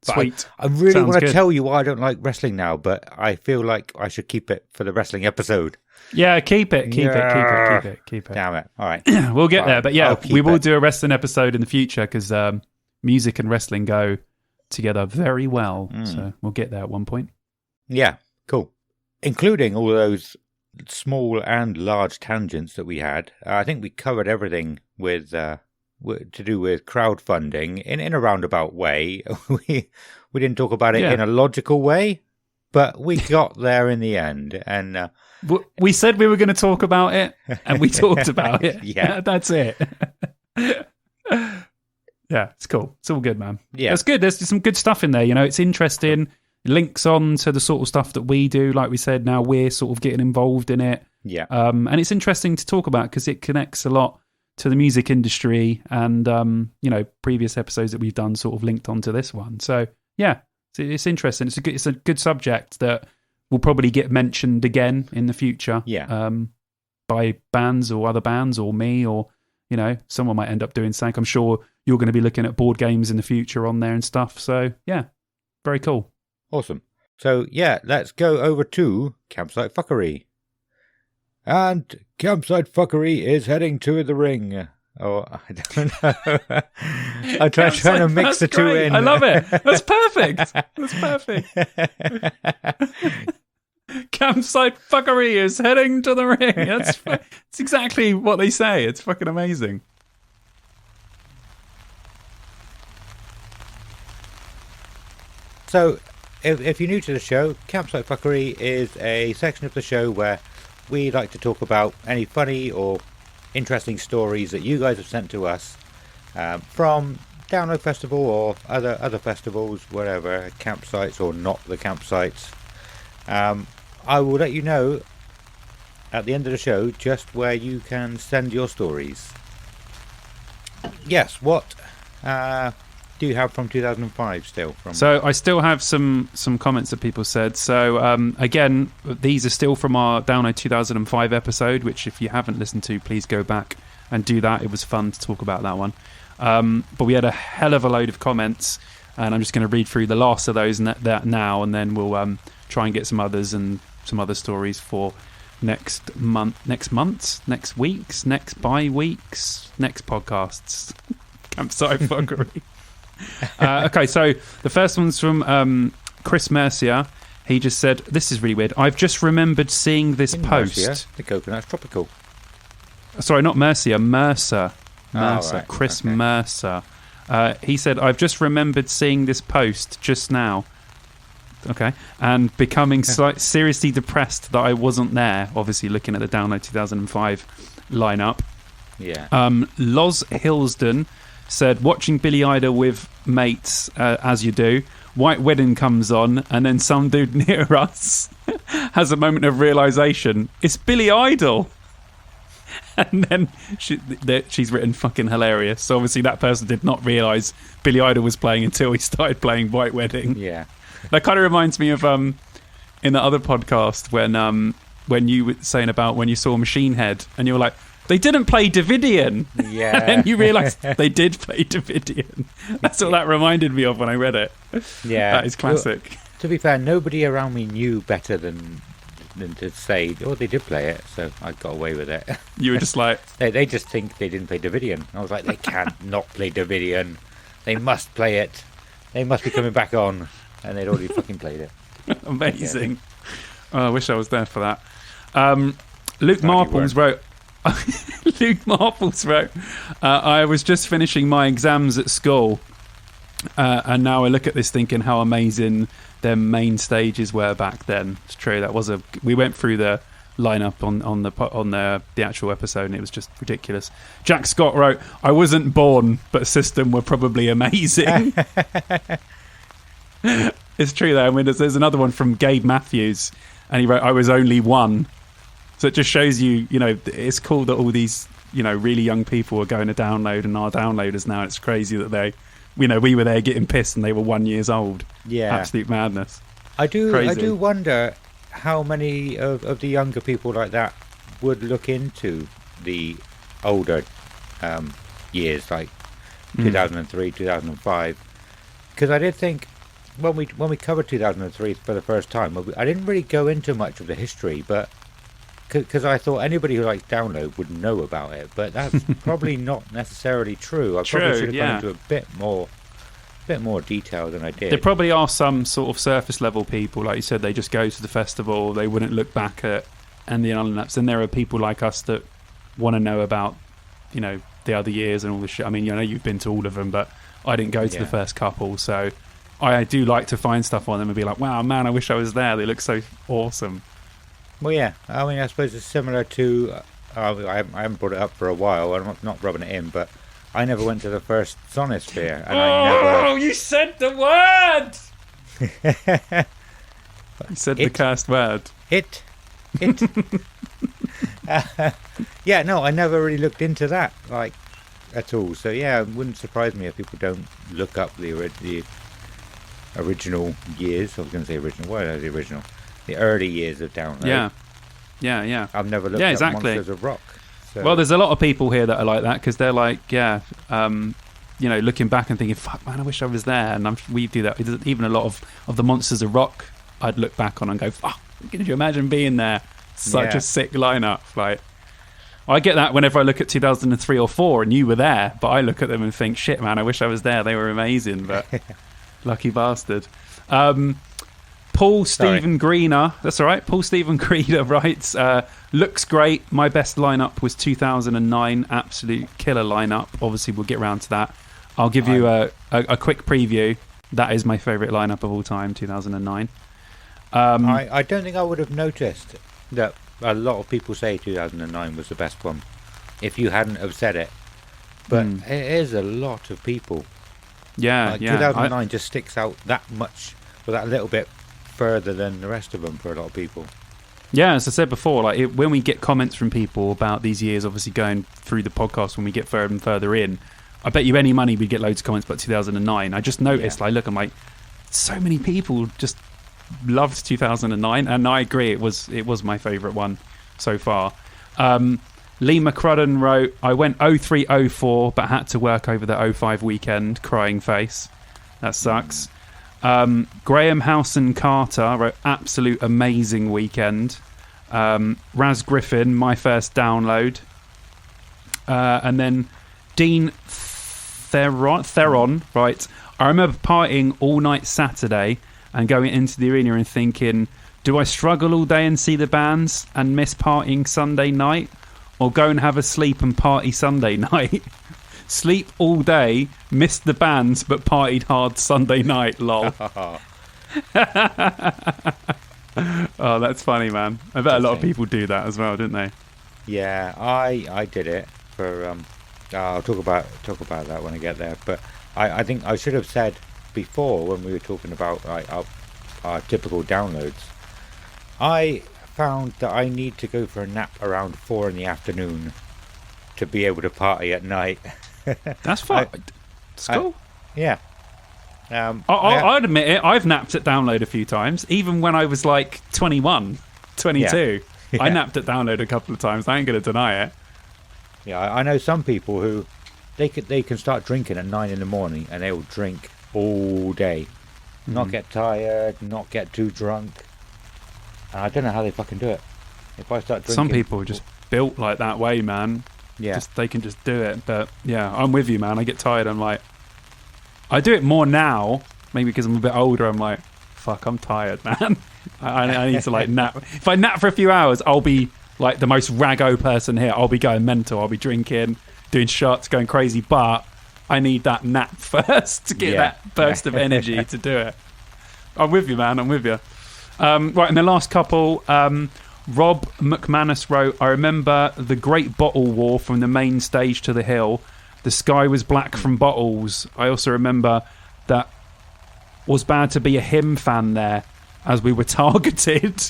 Sweet. I really want to tell you why I don't like wrestling now, but I feel like I should keep it for the wrestling episode. Yeah, keep it. Damn it. All right. We'll get there. But yeah, we will do a wrestling episode in the future because music and wrestling go together very well. So we'll get there at one point. Yeah, cool. Including all those small and large tangents that we had. I think we covered everything with to do with crowdfunding in a roundabout way. We didn't talk about it in a logical way, but we got there in the end. And we said we were going to talk about it, and we talked about it. Yeah, that's it. Yeah, it's cool. It's all good, man. Yeah, it's good. There's some good stuff in there. It's interesting. Links on to the sort of stuff that we do. Like we said, now we're sort of getting involved in it. Yeah. And it's interesting to talk about because it connects a lot to the music industry and, previous episodes that we've done sort of linked onto this one. So, yeah, it's interesting. It's a good subject that will probably get mentioned again in the future. Yeah. By bands or other bands or me or, someone might end up doing something. I'm sure you're going to be looking at board games in the future on there and stuff. So, yeah, very cool. Awesome. So, yeah, let's go over to Campsite Fuckery. And Campsite Fuckery is heading to the ring. Oh, I don't know. I'm trying to mix the two in. I love it. That's perfect. Campsite Fuckery is heading to the ring. It's exactly what they say. It's fucking amazing. So, if you're new to the show, Campsite Fuckery is a section of the show where we like to talk about any funny or interesting stories that you guys have sent to us from Download Festival or other festivals, wherever, campsites or not the campsites. I will let you know at the end of the show just where you can send your stories. Yes, what do you have from 2005 still? So I still have some comments that people said. So again, these are still from our Download 2005 episode, which if you haven't listened to, please go back and do that. It was fun to talk about that one. But we had a hell of a load of comments, and I'm just going to read through the last of those that now, and then we'll try and get some others and some other stories for next weeks, next bi-weeks, next podcasts. Campsite fuckery. Okay, so the first one's from Chris Mercier. He just said, this is really weird. I've just remembered seeing this post. Mercier, the coconut's tropical. Sorry, not Mercier, Mercer. Mercer. Right. Chris Okay. Mercer. He said, I've just remembered seeing this post just now. Okay. And becoming seriously depressed that I wasn't there, obviously looking at the Download 2005 lineup. Yeah. Loz Hillsden said, watching Billy Idol with mates, as you do, White Wedding comes on, and then some dude near us has a moment of realisation. It's Billy Idol. And then she's written fucking hilarious. So obviously that person did not realise Billy Idol was playing until he started playing White Wedding. Yeah. That kind of reminds me of in the other podcast when you were saying about when you saw Machine Head and you were like, they didn't play Davidian. Yeah. And you realised they did play Davidian. That's what that reminded me of when I read it. Yeah. That is classic. Well, to be fair, nobody around me knew better than to say, oh, they did play it, so I got away with it. You were just like... they just think they didn't play Davidian. I was like, they can't not play Davidian. They must play it. They must be coming back on. And they'd already fucking played it. Amazing. Oh, I wish I was there for that. Luke Marples wrote... Luke Marples wrote, I was just finishing my exams at school, and now I look at this thinking how amazing their main stages were back then. It's true. That was we went through the lineup on the actual episode, and it was just ridiculous. Jack Scott wrote, I wasn't born, but System were probably amazing. It's true though. I mean, there's another one from Gabe Matthews, and he wrote, I was only one. So it just shows you, it's cool that all these, really young people are going to download and are downloaders now. It's crazy that they, we were there getting pissed and they were 1 year old. Yeah. Absolute madness. I do wonder how many of the younger people like that would look into the older years, like 2003, 2005. Because I did think when we covered 2003 for the first time, I didn't really go into much of the history, but because I thought anybody who likes download would know about it, but that's probably not necessarily true. Probably should have gone into a bit more detail than I did. There probably are some sort of surface level people, like you said, they just go to the festival, they wouldn't look back at and the unlaps. And there are people like us that want to know about, the other years and all this shit. I mean, you've been to all of them, but I didn't go to the first couple, so I do like to find stuff on them and be like, wow, man, I wish I was there. They look so awesome. Well, yeah. I mean, I suppose it's similar to... I haven't brought it up for a while. I'm not rubbing it in, but I never went to the first Sonosphere. And you said the word! You said the cursed word. It. Yeah, no, I never really looked into that, at all. So, yeah, it wouldn't surprise me if people don't look up the original years. I was going to say original. What are the original? The early years of download. Yeah. I've never looked at Monsters of Rock. So. Well, there's a lot of people here that are like that because they're like, looking back and thinking, fuck, man, I wish I was there. And we do that. Even a lot of the Monsters of Rock, I'd look back on and go, fuck, can you imagine being there? Such a sick lineup. Like, I get that whenever I look at 2003 or 4 and you were there, but I look at them and think, shit, man, I wish I was there. They were amazing, but lucky bastard. Paul Stephen Greener, that's all right. Paul Stephen Greener writes, looks great. My best lineup was 2009. Absolute killer lineup. Obviously, we'll get around to that. I'll give you a quick preview. That is my favourite lineup of all time, 2009. I don't think I would have noticed that a lot of people say 2009 was the best one if you hadn't have said it. But it is a lot of people. Yeah, 2009 just sticks out that much, or that little bit further than the rest of them for a lot of people. Yeah, as I said before, when we get comments from people about these years, obviously going through the podcast when we get further and further in, I bet you any money we'd get loads of comments about 2009. I just noticed, I'm like, so many people just loved 2009, and I agree, it was my favourite one so far. Lee McCrudden wrote, I went 0304 but had to work over the 05 weekend, crying face. That sucks. Graham Howson Carter wrote, absolute amazing weekend. Raz Griffin, my first download. And then Dean Theron, right? I remember partying all night Saturday and going into the arena and thinking, do I struggle all day and see the bands and miss partying Sunday night? Or go and have a sleep and party Sunday night? Sleep all day, missed the bands, but partied hard Sunday night, lol. Oh, that's funny, man. I bet a lot of people do that as well, didn't they? Yeah, I did it for I'll talk about that when I get there. But I think I should have said before, when we were talking about our typical downloads, I found that I need to go for a nap around 4 p.m. to be able to party at night. That's fine. It's cool. Yeah. I'd admit it. I've napped at download a few times, even when I was like 21, 22. Yeah. I napped at download a couple of times. I ain't going to deny it. Yeah, I know some people who they can start drinking at 9 a.m. and they will drink all day, not get tired, not get too drunk. And I don't know how they fucking do it. If I start drinking, some people are just built like that way, man. Yeah, they can just do it. But yeah, I'm with you, man. I get tired. I'm like, I do it more now, maybe because I'm a bit older. I'm like, fuck, I'm tired, man. I need to like nap. If I nap for a few hours, I'll be like the most raggo person here. I'll be going mental. I'll be drinking, doing shots, going crazy. But I need that nap first to get that burst of energy to do it. I'm with you, man. I'm with you. Right, and the last couple, Rob McManus wrote, I remember the Great Bottle War from the main stage to the hill. The sky was black from bottles. I also remember that was bad to be a hymn fan there, as we were targeted.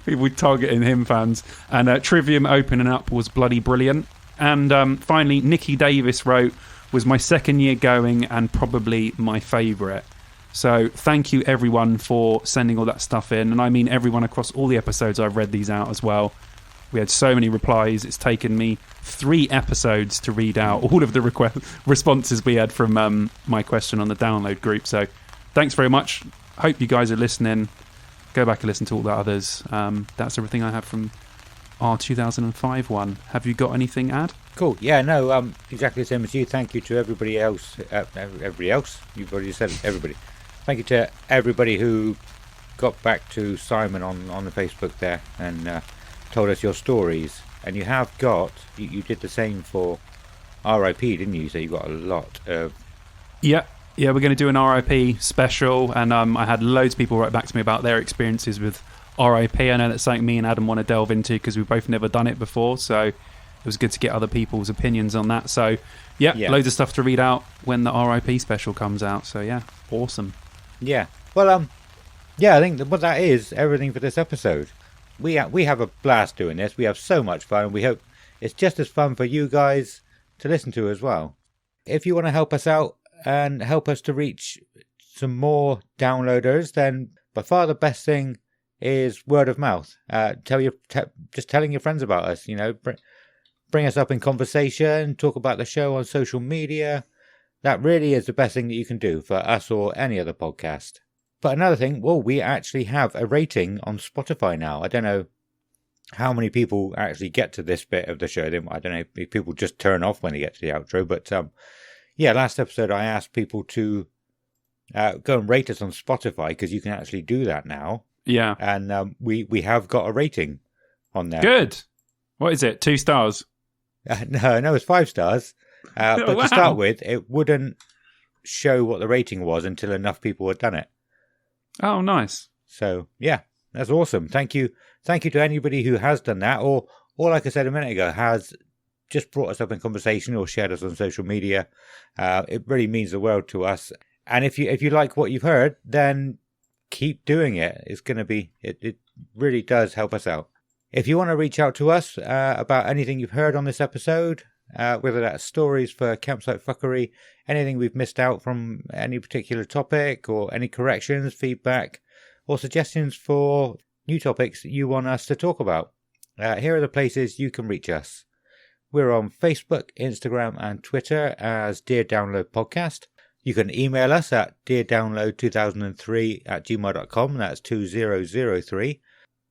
People targeting hymn fans. And Trivium opening up was bloody brilliant. And finally, Nikki Davis wrote, was my second year going and probably my favourite. So thank you everyone for sending all that stuff in. And I mean everyone across all the episodes. I've read these out as well. We had so many replies. It's taken me 3 episodes to read out all of the responses we had from my question on the download group. So thanks very much. Hope you guys are listening. Go back and listen to all the others. That's everything I have from our 2005 one. Have you got anything, Ad? Cool. Yeah, no, exactly the same as you. Thank you to everybody else. Everybody else? You've already said everybody. Thank you to everybody who got back to Simon on the Facebook there and told us your stories. And you have got, you did the same for RIP, didn't you? So you got a lot of... Yeah, we're going to do an RIP special. And I had loads of people write back to me about their experiences with RIP. I know that's something me and Adam want to delve into because we've both never done it before. So it was good to get other people's opinions on that. So yeah, loads of stuff to read out when the RIP special comes out. So yeah, awesome. Yeah. Well, I think what that is everything for this episode. We have a blast doing this. We have so much fun. We hope it's just as fun for you guys to listen to as well. If you want to help us out and help us to reach some more downloaders, then by far the best thing is word of mouth. Just telling your friends about us. You know, bring us up in conversation. Talk about the show on social media. That really is the best thing that you can do for us or any other podcast. But another thing, we actually have a rating on Spotify now. I don't know how many people actually get to this bit of the show. I don't know if people just turn off when they get to the outro. But last episode I asked people to go and rate us on Spotify because you can actually do that now. Yeah. And we have got a rating on there. Good. What is it? 2 stars? No, it's 5 stars. But wow. To start with, it wouldn't show what the rating was until enough people had done it. Oh, nice. So, yeah, that's awesome. Thank you to anybody who has done that, or like I said a minute ago, has just brought us up in conversation or shared us on social media. It really means the world to us. And if you like what you've heard, then keep doing it. It's going to be, it really does help us out. If you want to reach out to us about anything you've heard on this episode, whether that's stories for campsite fuckery, anything we've missed out from any particular topic, or any corrections, feedback, or suggestions for new topics you want us to talk about. Here are the places you can reach us. We're on Facebook, Instagram, and Twitter as Dear Download Podcast. You can email us at deardownload2003@gmail.com. That's 2003.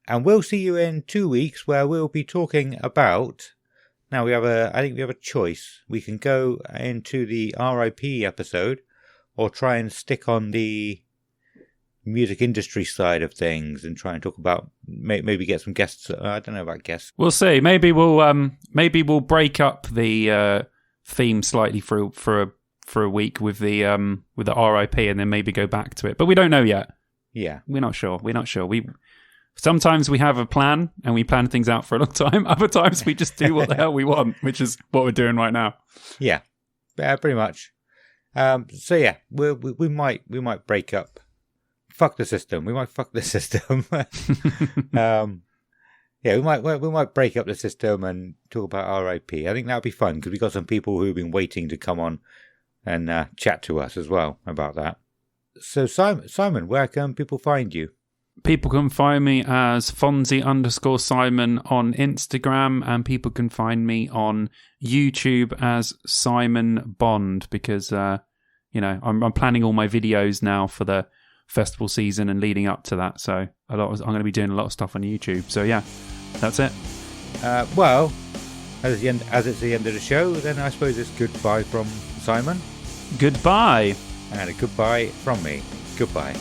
And we'll see you in 2 weeks, where we'll be talking about... Now, I think we have a choice. We can go into the RIP episode, or try and stick on the music industry side of things and try and talk about, maybe get some guests. I don't know about guests. We'll see. Maybe we'll break up the theme slightly for a week with the RIP, and then maybe go back to it. But we don't know yet. Yeah, we're not sure. Sometimes we have a plan and we plan things out for a long time. Other times we just do what the hell we want, which is what we're doing right now. Yeah, pretty much. So yeah, we might break up. Fuck the system. We might fuck the system. Yeah, we might break up the system and talk about RIP. I think that'll be fun because we got some people who've been waiting to come on and chat to us as well about that. So Simon, where can people find you? People can find me as Fonzie_Simon on Instagram, and people can find me on YouTube as Simon Bond, because I'm planning all my videos now for the festival season and leading up to that. So I'm going to be doing a lot of stuff on YouTube. So yeah, that's it. Well, as it's the end of the show, then I suppose it's goodbye from Simon. Goodbye. And a goodbye from me. Goodbye.